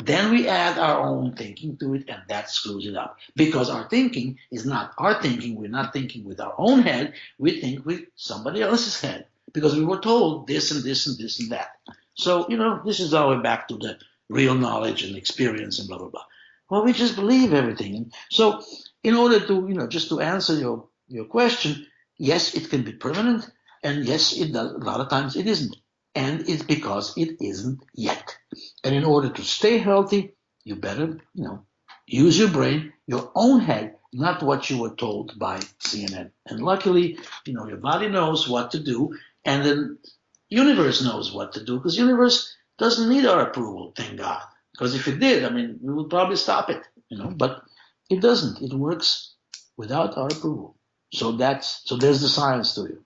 Then we add our own thinking to it, and that screws it up. Because our thinking is not our thinking. We're not thinking with our own head. We think with somebody else's head. Because we were told this and this and this and that. So, this is all the way back to the real knowledge and experience and blah, blah, blah. Well, we just believe everything. So in order to, just to answer your question, yes, it can be permanent, and yes, it does. A lot of times it isn't, and it's because it isn't yet. And in order to stay healthy, you better, use your brain, your own head, not what you were told by CNN. And luckily, your body knows what to do, and the universe knows what to do, because the universe doesn't need our approval, thank God. Because if it did, I mean, we would probably stop it, but it doesn't. It works without our approval. So there's the science to it.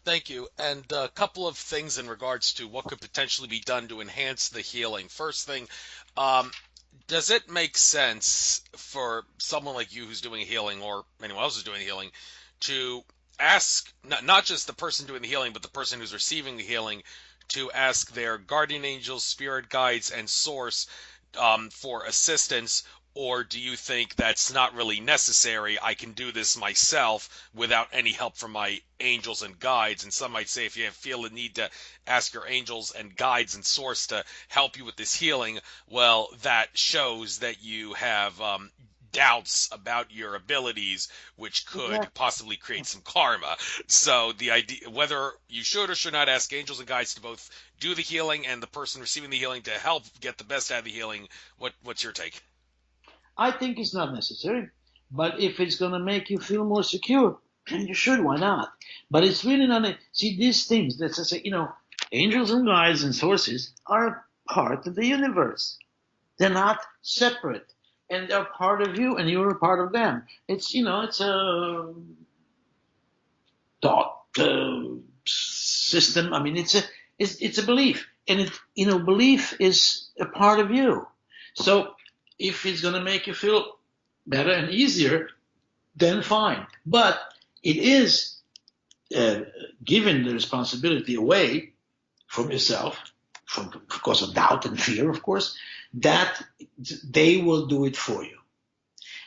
Thank you. And a couple of things in regards to what could potentially be done to enhance the healing. First thing, um, does it make sense for someone like you who's doing healing, or anyone else who's doing healing, to ask not just the person doing the healing, but the person who's receiving the healing, to ask their guardian angels, spirit guides, and source for assistance? Or do you think that's not really necessary? I can do this myself without any help from my angels and guides. And some might say if you feel the need to ask your angels and guides and source to help you with this healing, well, that shows that you have doubts about your abilities, which could Exactly. possibly create some karma. So the idea, whether you should or should not ask angels and guides to both do the healing and the person receiving the healing to help get the best out of the healing, what's your take? I think it's not necessary, but if it's going to make you feel more secure, then you should. Why not? But it's really not. See, these things. Let's say, angels and guides and sources are part of the universe. They're not separate, and they're part of you, and you're a part of them. It's a thought system. I mean, it's a belief, and belief is a part of you. So if it's going to make you feel better and easier, then fine. But it is uh, giving the responsibility away from yourself, from because of doubt and fear, of course, that they will do it for you,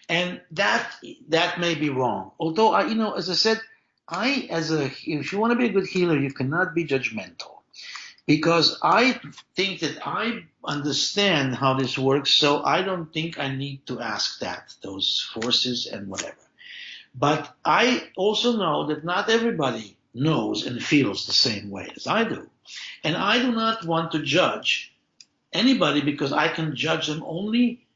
and that may be wrong. Although as I said, if you want to be a good healer, you cannot be judgmental, because I think that I understand how this works, so I don't think I need to ask those forces and whatever. But I also know that not everybody knows and feels the same way as I do. And I do not want to judge anybody, because I can judge them only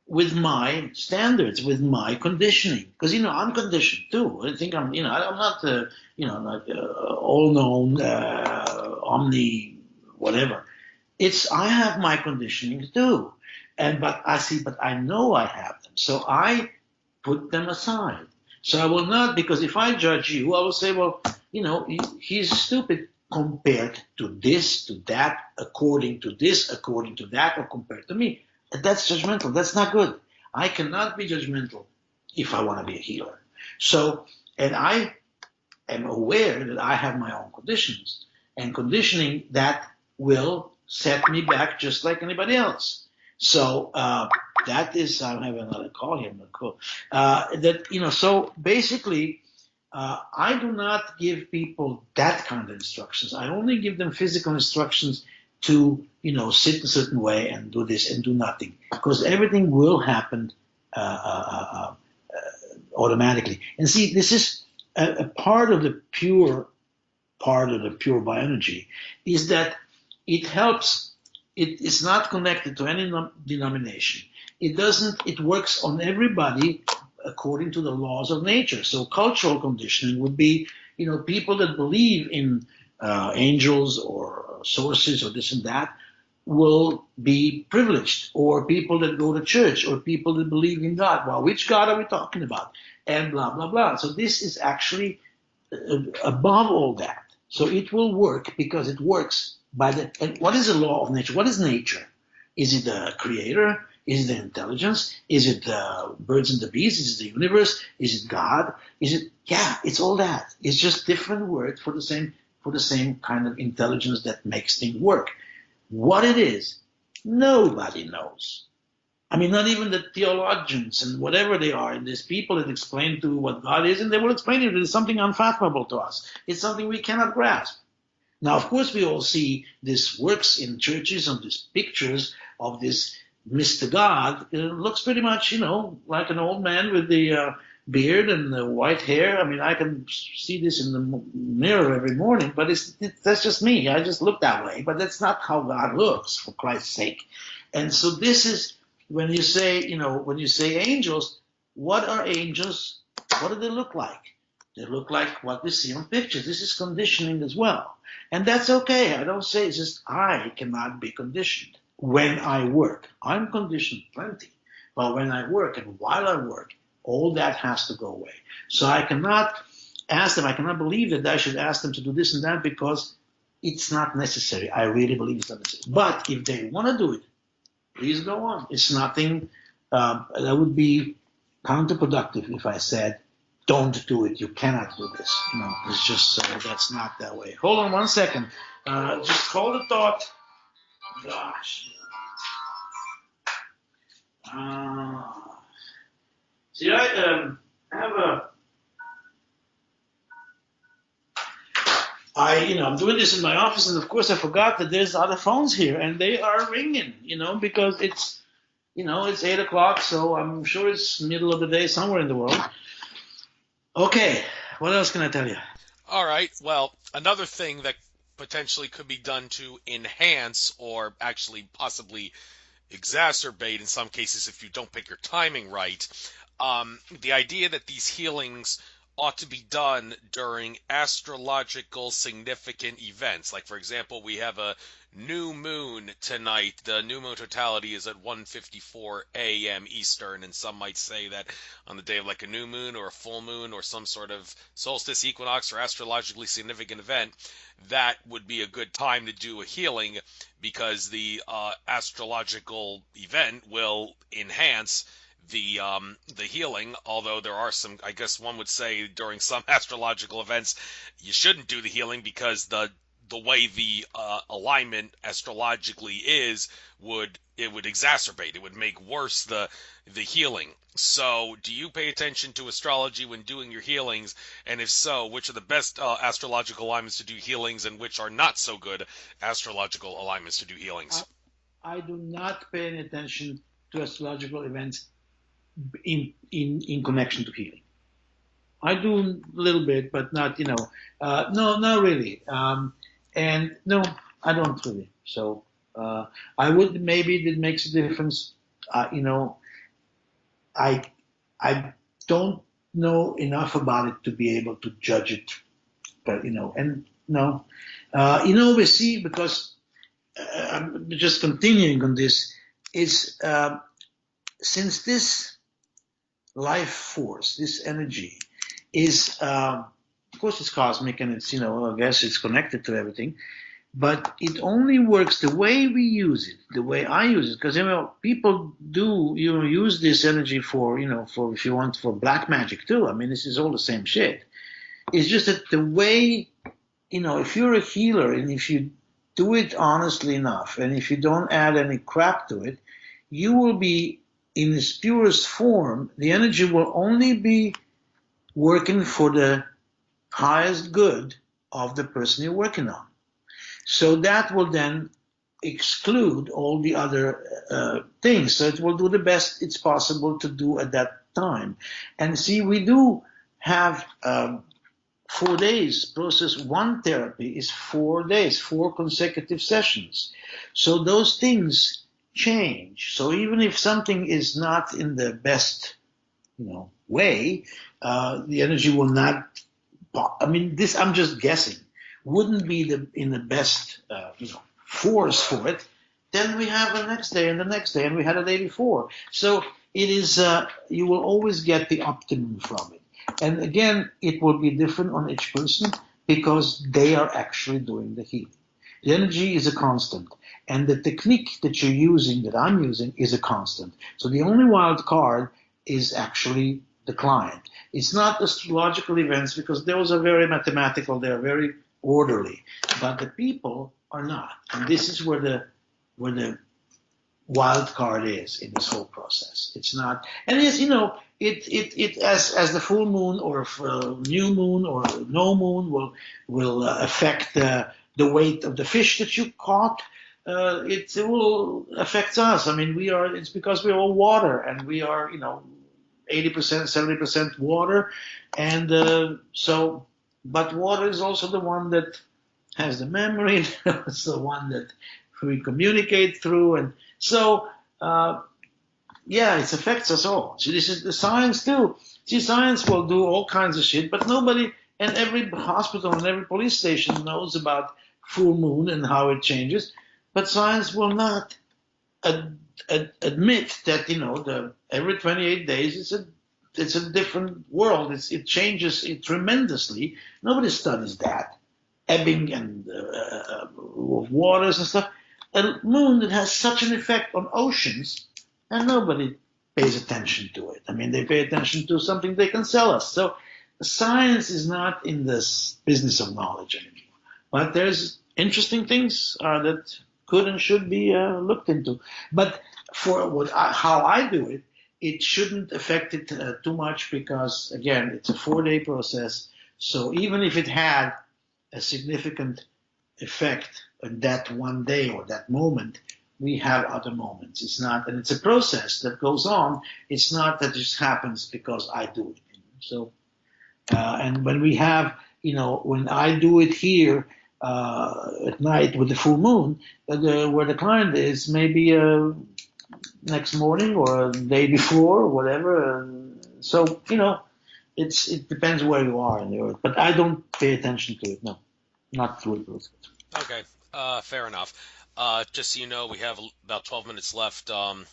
with my standards, with my conditioning. Because I'm conditioned too. I think I'm not like all known, omni whatever. I have my conditioning too, but I know I have them, so I put them aside. So I will not, because if I judge you, I will say, well, he's stupid compared to this, to that, according to this, according to that, or compared to me. That's judgmental. That's not good. I cannot be judgmental if I want to be a healer. So, and I am aware that I have my own conditions and conditioning that will set me back just like anybody else. So that is, I have another call here. Cool. So basically, I do not give people that kind of instructions. I only give them physical instructions to, sit a certain way and do this and do nothing, because everything will happen uh, uh, uh, automatically. And see, this is a part of the pure part of the pure bioenergy, is that it helps. It is not connected to any denomination. It doesn't. It works on everybody according to the laws of nature. So cultural conditioning would be, people that believe in angels or sources or this and that will be privileged, or people that go to church, or people that believe in God. Well, which God are we talking about? And blah blah blah. So this is actually above all that. So it will work because it works by the. And what is the law of nature? What is nature? Is it the creator? Is it the intelligence? Is it the birds and the bees? Is it the universe? Is it God? Is it? Yeah, it's all that. It's just different words for the same kind of intelligence that makes things work. What it is, nobody knows. I mean, not even the theologians and whatever they are, and there's people that explain to what God is, and they will explain it as something unfathomable to us. It's something we cannot grasp. Now, of course, we all see this works in churches, on these pictures of this Mr. God looks pretty much, like an old man with the beard and the white hair. I mean, I can see this in the mirror every morning, but that's just me. I just look that way, but that's not how God looks, for Christ's sake. And so this is when you say angels, what are angels? What do they look like? They look like what we see on pictures. This is conditioning as well. And that's okay. I don't say it's just I cannot be conditioned when I work. I'm conditioned plenty. But when I work and while I work, all that has to go away. So I cannot ask them, I cannot believe that I should ask them to do this and that because it's not necessary. I really believe it's not necessary. But if they want to do it, please go on. It's nothing that would be counterproductive if I said, don't do it. You cannot do this. It's just that's not that way. Hold on 1 second. Just hold the thought. Gosh. See, I have I'm doing this in my office, and of course I forgot that there's other phones here, and they are ringing, because it's 8 o'clock, so I'm sure it's middle of the day somewhere in the world. Okay, what else can I tell you? All right. Well, another thing that potentially could be done to enhance or actually possibly exacerbate in some cases if you don't pick your timing right, the idea that these healings ought to be done during astrological significant events. Like, for example, we have a new moon tonight. The new moon totality is at 1:54 a.m. Eastern, and some might say that on the day of like a new moon or a full moon or some sort of solstice, equinox, or astrologically significant event, that would be a good time to do a healing because the astrological event will enhance the healing. Although there are some, I guess one would say during some astrological events you shouldn't do the healing because the way the alignment astrologically is would exacerbate, it would make worse the healing. So do you pay attention to astrology when doing your healings, and if so, which are the best astrological alignments to do healings and which are not so good astrological alignments to do healings? I do not pay any attention to astrological events in connection to healing. I do a little bit, but not, no, not really. And no, I don't really. So I would, maybe it makes a difference. I I don't know enough about it to be able to judge it, but and no, we see because I'm just continuing on this is since this life force, this energy, is of course it's cosmic and it's I guess it's connected to everything, but it only works the way we use it, the way I use it, because people do use this energy for for if you want for black magic too. I mean this is all the same shit. It's just that the way if you're a healer and if you do it honestly enough and if you don't add any crap to it, you will be in its purest form. The energy will only be working for the highest good of the person you're working on. So that will then exclude all the other things. So it will do the best it's possible to do at that time. And see, we do have 4 days. Process one therapy is 4 days, 4 consecutive sessions. So those things change. So even if something is not in the best, way, the energy will not. I mean, this I'm just guessing. Wouldn't be in the best, force for it. Then we have the next day and the next day, and we had a day before. So it is. You will always get the optimum from it. And again, it will be different on each person because they are actually doing the healing. The energy is a constant. And the technique that you're using, that I'm using, is a constant. So the only wild card is actually the client. It's not astrological events because those are very mathematical, they're very orderly. But the people are not. And this is where the wild card is in this whole process. It's not, and it's it as the full moon or new moon or no moon will affect the weight of the fish that you caught. it will affect us. I mean, it's because we're all water, and we are, 80%, 70% water. And but water is also the one that has the memory, it's the one that we communicate through. And so, yeah, it affects us all. So this is the science too. See, science will do all kinds of shit, but nobody, and every hospital and every police station knows about full moon and how it changes. But science will not admit that the every 28 days it's a different world. It changes it tremendously. Nobody studies that ebbing and of waters and stuff. A moon that has such an effect on oceans, and nobody pays attention to it. I mean, they pay attention to something they can sell us. So science is not in this business of knowledge anymore. But there's interesting things that could and should be looked into. But for how I do it, it shouldn't affect it too much because, again, it's a 4-day process. So even if it had a significant effect on that one day or that moment, we have other moments. It's not, and it's a process that goes on. It's not that it just happens because I do it. So, and when we have, when I do it here at night with the full moon, where the client is, maybe next morning or a day before or whatever. So, it depends where you are in the earth, but I don't pay attention to it. No, not through it. Okay, fair enough. Just so you know, we have about 12 minutes left on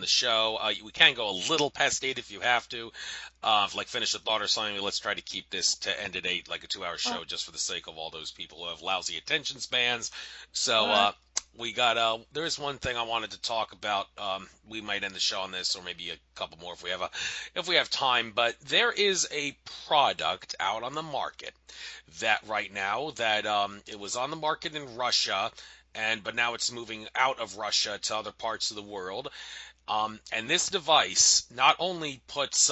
the show. We can go a little past 8 if you have to. Like finish a thought or something. Let's try to keep this to end at 8, like a 2-hour show, just for the sake of all those people who have lousy attention spans. So we got there is one thing I wanted to talk about. We might end the show on this, or maybe a couple more if we have time. But there is a product out on the market that right now that it was on the market in Russia, but now it's moving out of Russia to other parts of the world. And this device not only puts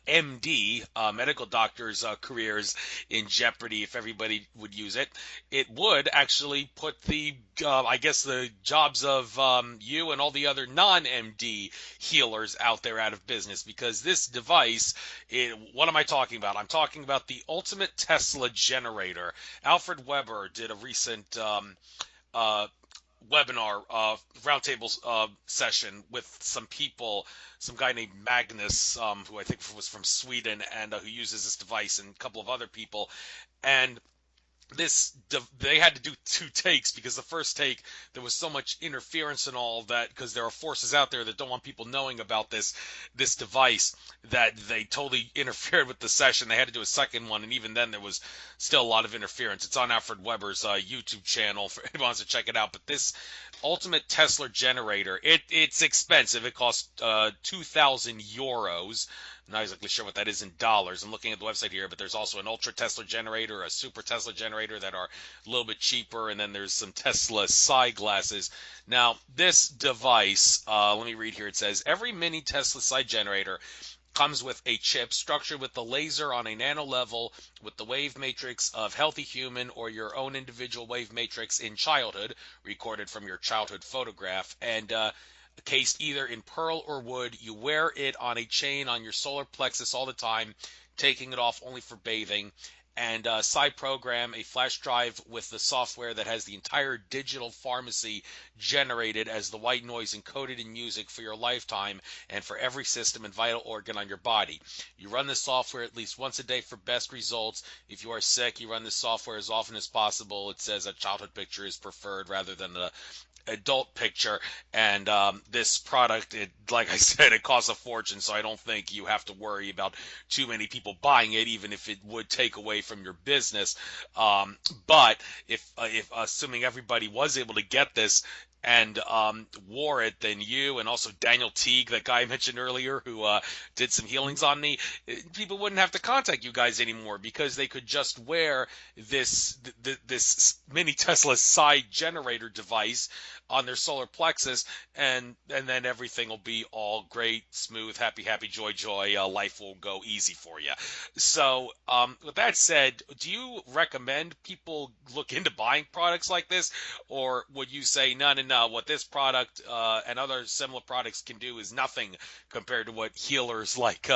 MD, medical doctors' careers in jeopardy if everybody would use it. It would actually put I guess, the jobs of you and all the other non-MD healers out there out of business because this device, what am I talking about? I'm talking about the ultimate Tesla generator. Alfred Weber did a recent uh, webinar, roundtable session with some people, some guy named Magnus, who I think was from Sweden, and who uses this device, and a couple of other people. And they had to do 2 takes because the first take there was so much interference and all that because there are forces out there that don't want people knowing about this device that they totally interfered with the session. They had to do a second one, and even then there was still a lot of interference. It's on Alfred Weber's YouTube channel for anyone who wants to check it out. But this ultimate Tesla generator, it's expensive. It costs 2,000 euros. I'm not exactly sure what that is in dollars. I'm looking at the website here, but there's also an Ultra Tesla generator, a Super Tesla generator that are a little bit cheaper, and then there's some Tesla Psi glasses. Now, this device, let me read here. It says, every mini Tesla Psi generator comes with a chip structured with the laser on a nano level with the wave matrix of healthy human or your own individual wave matrix in childhood, recorded from your childhood photograph, and cased either in pearl or wood. You wear it on a chain on your solar plexus all the time, taking it off only for bathing. And Psi program, a flash drive with the software that has the entire digital pharmacy generated as the white noise encoded in music for your lifetime and for every system and vital organ on your body. You run this software at least once a day for best results. If you are sick, you run this software as often as possible. It says a childhood picture is preferred rather than a adult picture. And this product, like I said, it costs a fortune, so I don't think you have to worry about too many people buying it, even if it would take away from your business. But if assuming everybody was able to get this and wore it, then you and also Daniel Teague, that guy I mentioned earlier, who did some healings on me, people wouldn't have to contact you guys anymore because they could just wear this mini Tesla side generator device on their solar plexus, and then everything will be all great, smooth, happy, happy, joy, joy. Life will go easy for you. So, with that said, do you recommend people look into buying products like this, or would you say no, no, no? What this product and other similar products can do is nothing compared to what healers like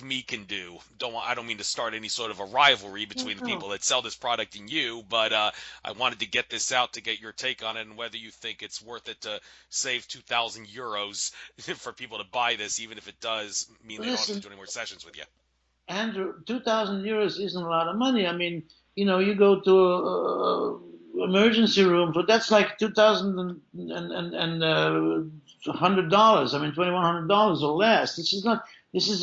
me can do. I don't mean to start any sort of a rivalry between the people No. that sell this product and you, but I wanted to get this out to get your take on it and whether you think it's worth it to save 2,000 euros for people to buy this, even if it does mean they don't have to Listen, do any more sessions with you. Andrew, 2,000 euros isn't a lot of money. I mean, you go to a emergency room for that's like 2,000 and $100. I mean, $2,100 or less. This is not. This is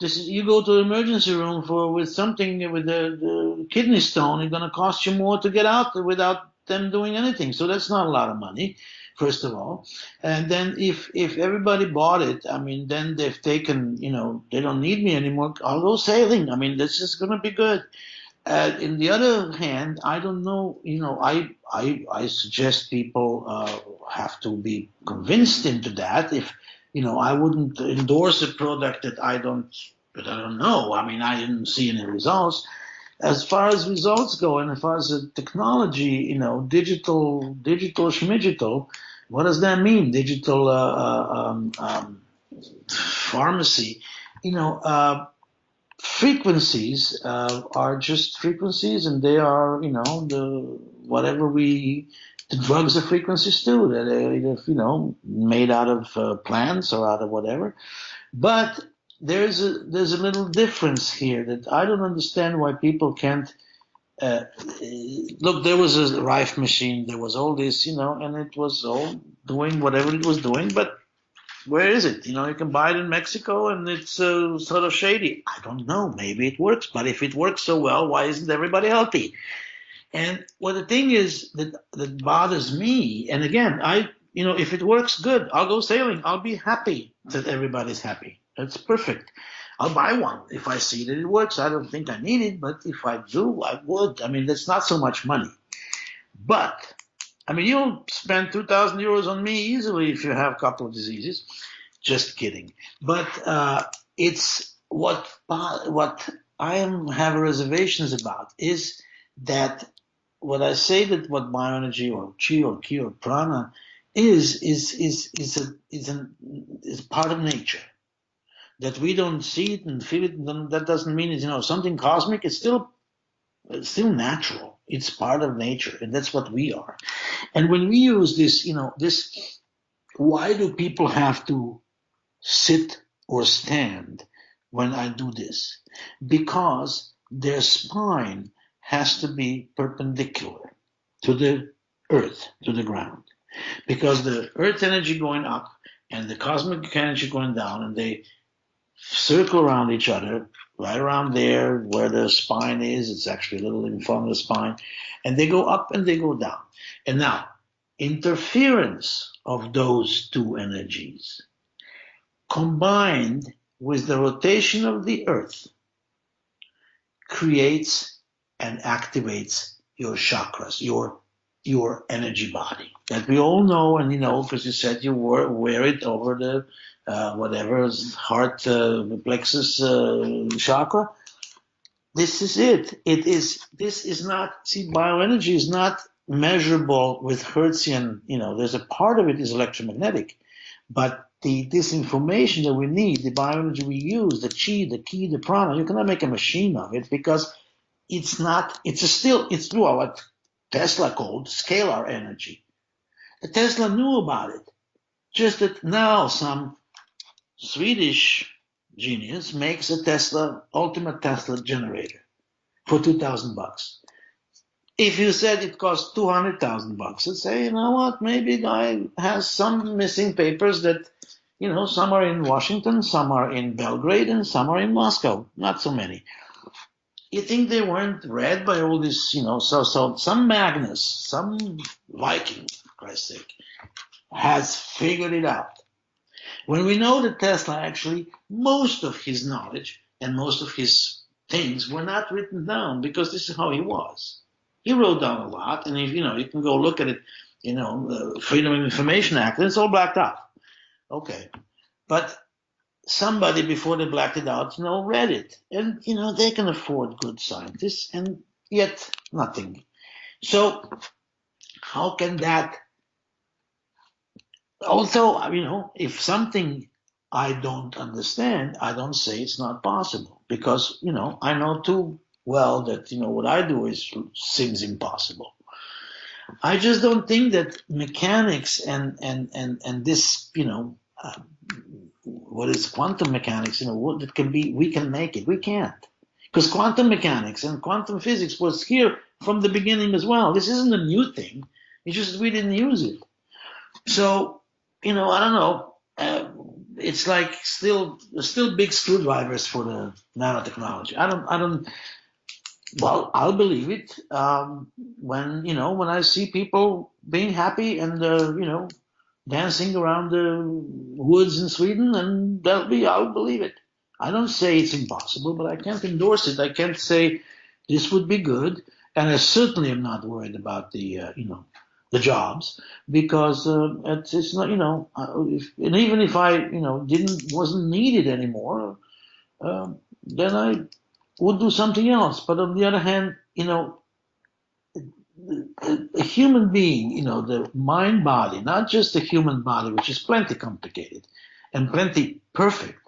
this is you go to an emergency room for with something with the kidney stone. It's going to cost you more to get out without them doing anything. So that's not a lot of money, first of all. And then if everybody bought it, I mean, then they've taken, they don't need me anymore. I'll go sailing. I mean, this is going to be good. In the other hand, I don't know. I suggest people have to be convinced into that. If I wouldn't endorse a product that I don't know. I mean, I didn't see any results. As far as results go, and as far as the technology, digital schmigital, what does that mean? Digital pharmacy, you know. Frequencies are just frequencies, and they are, the whatever the drugs are frequencies too. That they're either, made out of plants or out of whatever. But there's a little difference here that I don't understand why people can't. Uh, Look, there was a Rife machine, there was all this, and it was all doing whatever it was doing, but where is it? You can buy it in Mexico, and it's sort of shady. I don't know. Maybe it works, but if it works so well, why isn't everybody healthy? And well, the thing is that bothers me. And again, if it works, good. I'll go sailing. I'll be happy that everybody's happy. That's perfect. I'll buy one if I see that it works. I don't think I need it, but if I do, I would. I mean, that's not so much money. But I mean, you'll spend 2,000 euros on me easily if you have a couple of diseases. Just kidding. But it's what I have reservations about is that what I say that what bioenergy or chi or ki or prana is part of nature. That we don't see it and feel it, that doesn't mean it's something cosmic. It's still natural. It's part of nature, and that's what we are. And when we use this, why do people have to sit or stand when I do this? Because their spine has to be perpendicular to the earth, to the ground. Because the earth energy going up and the cosmic energy going down, and they circle around each other, right around there where the spine is. It's actually a little in front of the spine. And they go up and they go down. And now, interference of those two energies combined with the rotation of the earth creates and activates your chakras, your energy body that we all know, and because you said you wear it over the whatever heart plexus chakra. This is it. This is not. See, bioenergy is not measurable with Hertzian. There's a part of it is electromagnetic, but this information that we need, the bioenergy we use, the chi, the ki, the prana, you cannot make a machine of it because it's not. It's what Tesla called scalar energy. Tesla knew about it. Just that now some Swedish genius makes a ultimate Tesla generator for $2,000. If you said it cost $200,000, I'd say, you know what, maybe the guy has some missing papers that, some are in Washington, some are in Belgrade, and some are in Moscow. Not so many. You think they weren't read by all this, so some Magnus, some Viking, Christ's sake, has figured it out. When we know that Tesla actually, most of his knowledge and most of his things were not written down because this is how he was. He wrote down a lot, and if you can go look at it, the Freedom of Information Act, and it's all blacked out. Okay, but somebody before they blacked it out, read it, and they can afford good scientists, and yet nothing. So how can that? Also, if something I don't understand, I don't say it's not possible because I know too well that what I do seems impossible. I just don't think that mechanics and this what is quantum mechanics, what it can be, we can make it. We can't. Because quantum mechanics and quantum physics was here from the beginning as well. This isn't a new thing. It's just we didn't use it. So, I don't know. It's like still big screwdrivers for the nanotechnology. Well, I'll believe it when I see people being happy and dancing around the woods in Sweden, and I'll believe it. I don't say it's impossible, but I can't endorse it. I can't say this would be good, and I certainly am not worried about the jobs because it's not and even if I wasn't needed anymore, then I would do something else. But on the other hand, a human being, the mind body, not just the human body, which is plenty complicated and plenty perfect,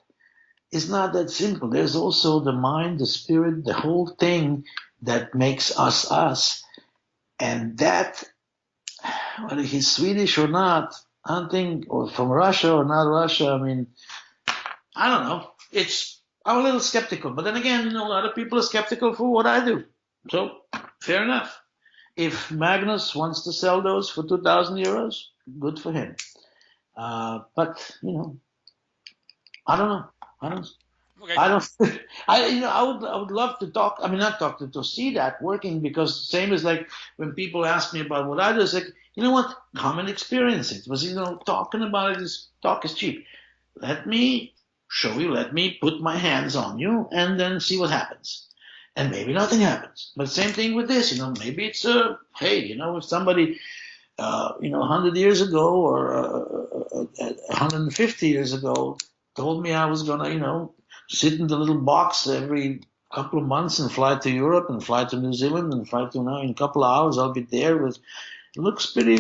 is not that simple. There's also the mind, the spirit, the whole thing that makes us us. And that, whether he's Swedish or not, I don't think, or from Russia or not Russia, I don't know. I'm a little skeptical. But then again, a lot of people are skeptical for what I do. So, fair enough. If Magnus wants to sell those for 2,000 euros, good for him. But I don't know. Okay. I don't. I would love to talk. Not talk to see that working because same as like when people ask me about what I do, it's like what, come and experience it. Was talking about it talk is cheap. Let me show you. Let me put my hands on you and then see what happens. And maybe nothing happens. But same thing with this, maybe it's hey, if somebody, 100 years ago or 150 years ago told me I was gonna, sit in the little box every couple of months and fly to Europe and fly to New Zealand and fly to now in a couple of hours I'll be there. It looks pretty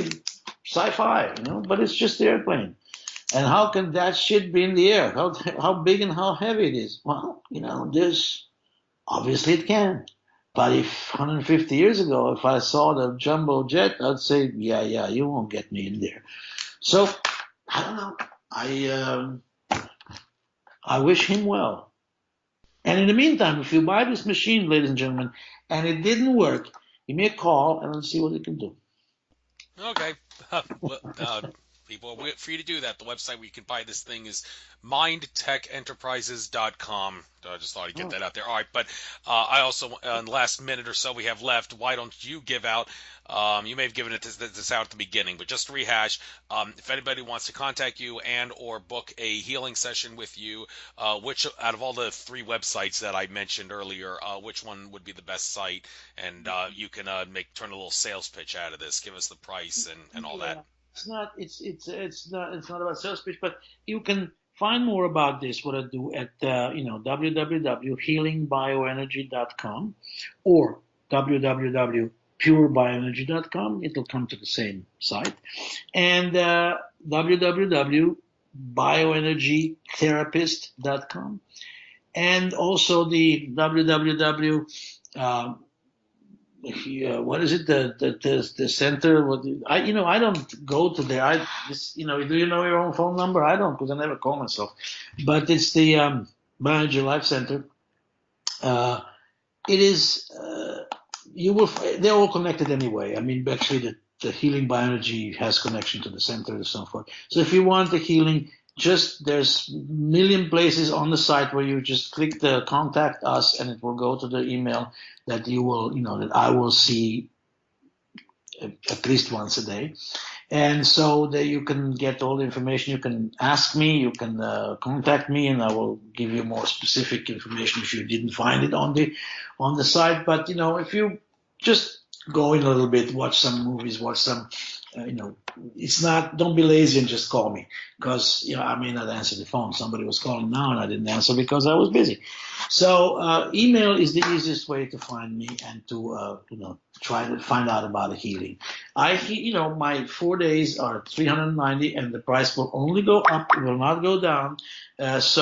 sci-fi, but it's just the airplane. And how can that shit be in the air? How big and how heavy it is? Well, there's. Obviously it can. But if 150 years ago, if I saw the jumbo jet, I'd say, yeah, you won't get me in there. So, I don't know. I wish him well. And in the meantime, if you buy this machine, ladies and gentlemen, and it didn't work, give me a call and let's see what it can do. Okay. People are free to do that. The website where you can buy this thing is mindtechenterprises.com. I just thought I'd get that out there. All right, but I also, in the last minute or so we have left, why don't you give out, you may have given this out at the beginning, but just to rehash, if anybody wants to contact you and or book a healing session with you, which out of all the 3 websites that I mentioned earlier, which one would be the best site? And you can turn a little sales pitch out of this. Give us the price and all that. It's not about sales pitch, but you can find more about this, what I do, at www.healingbioenergy.com or www.purebioenergy.com. It'll come to the same site. And www.bioenergytherapist.com. And also the www. What is it? The center? I don't go to there. Do you know your own phone number? I don't, because I never call myself. But it's the Bioenergy Life Center. It is. They're all connected anyway. Actually, the healing bioenergy has connection to the center and so forth. So if you want the healing, there's a million places on the site where you just click the contact us and it will go to the email that you will, that I will see at least once a day. And so that you can get all the information. You can ask me, you can contact me, and I will give you more specific information if you didn't find it on the site. But if you just go in a little bit, watch some movies, watch some, it's not. Don't be lazy and just call me, because I may not answer the phone. Somebody was calling now and I didn't answer because I was busy. So email is the easiest way to find me and to try to find out about the healing. My 4 days are 390, and the price will only go up; it will not go down. It's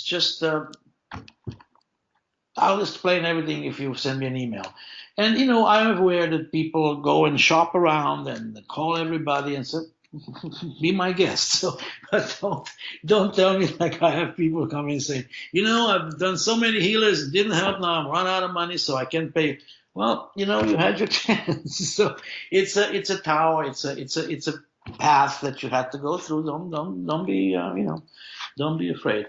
just. I'll explain everything if you send me an email. And I'm aware that people go and shop around and call everybody and say, "Be my guest." So, but don't tell me like I have people come in and say, I've done so many healers, it didn't help. Now I'm run out of money, so I can't pay. Well, you had your chance. So it's a tower. It's a path that you had to go through. Don't be don't be afraid.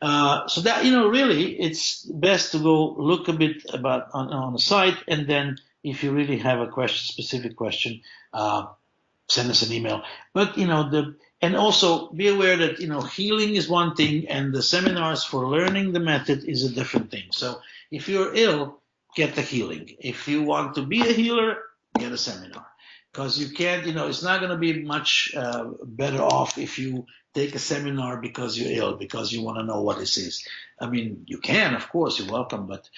So that really, it's best to go look a bit about on the site, and then if you really have a question, specific question, send us an email. But and also be aware that healing is one thing, and the seminars for learning the method is a different thing. So if you're ill, get the healing. If you want to be a healer, get a seminar. Because you can't, it's not going to be much better off if you take a seminar because you're ill, because you want to know what this is. I mean, you can, of course, you're welcome, but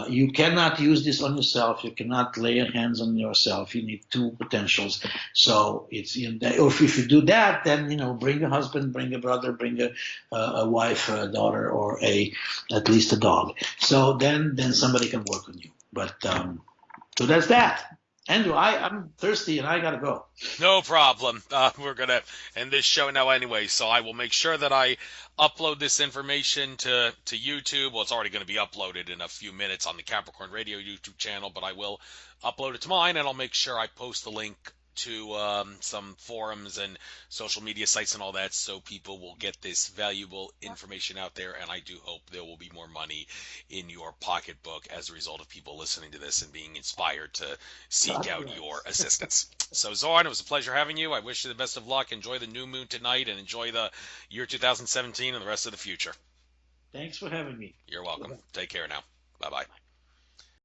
you cannot use this on yourself. You cannot lay your hands on yourself. You need two potentials. So it's or if you do that, then bring a husband, bring a brother, bring a wife, a daughter, or at least a dog. So then somebody can work on you. But so that's that. Andrew, I'm thirsty and I gotta go. No problem. We're going to end this show now anyway, so I will make sure that I upload this information to YouTube. Well, it's already going to be uploaded in a few minutes on the Capricorn Radio YouTube channel, but I will upload it to mine, and I'll make sure I post the link to some forums and social media sites and all that, so people will get this valuable information out there. And I do hope there will be more money in your pocketbook as a result of people listening to this and being inspired to seek God out your bless. assistance. So Zoran, it was a pleasure having you. I wish you the best of luck. Enjoy the new moon tonight, and enjoy the year 2017 and the rest of the future. Thanks for having me. You're welcome. Bye-bye. Take care now. Bye bye.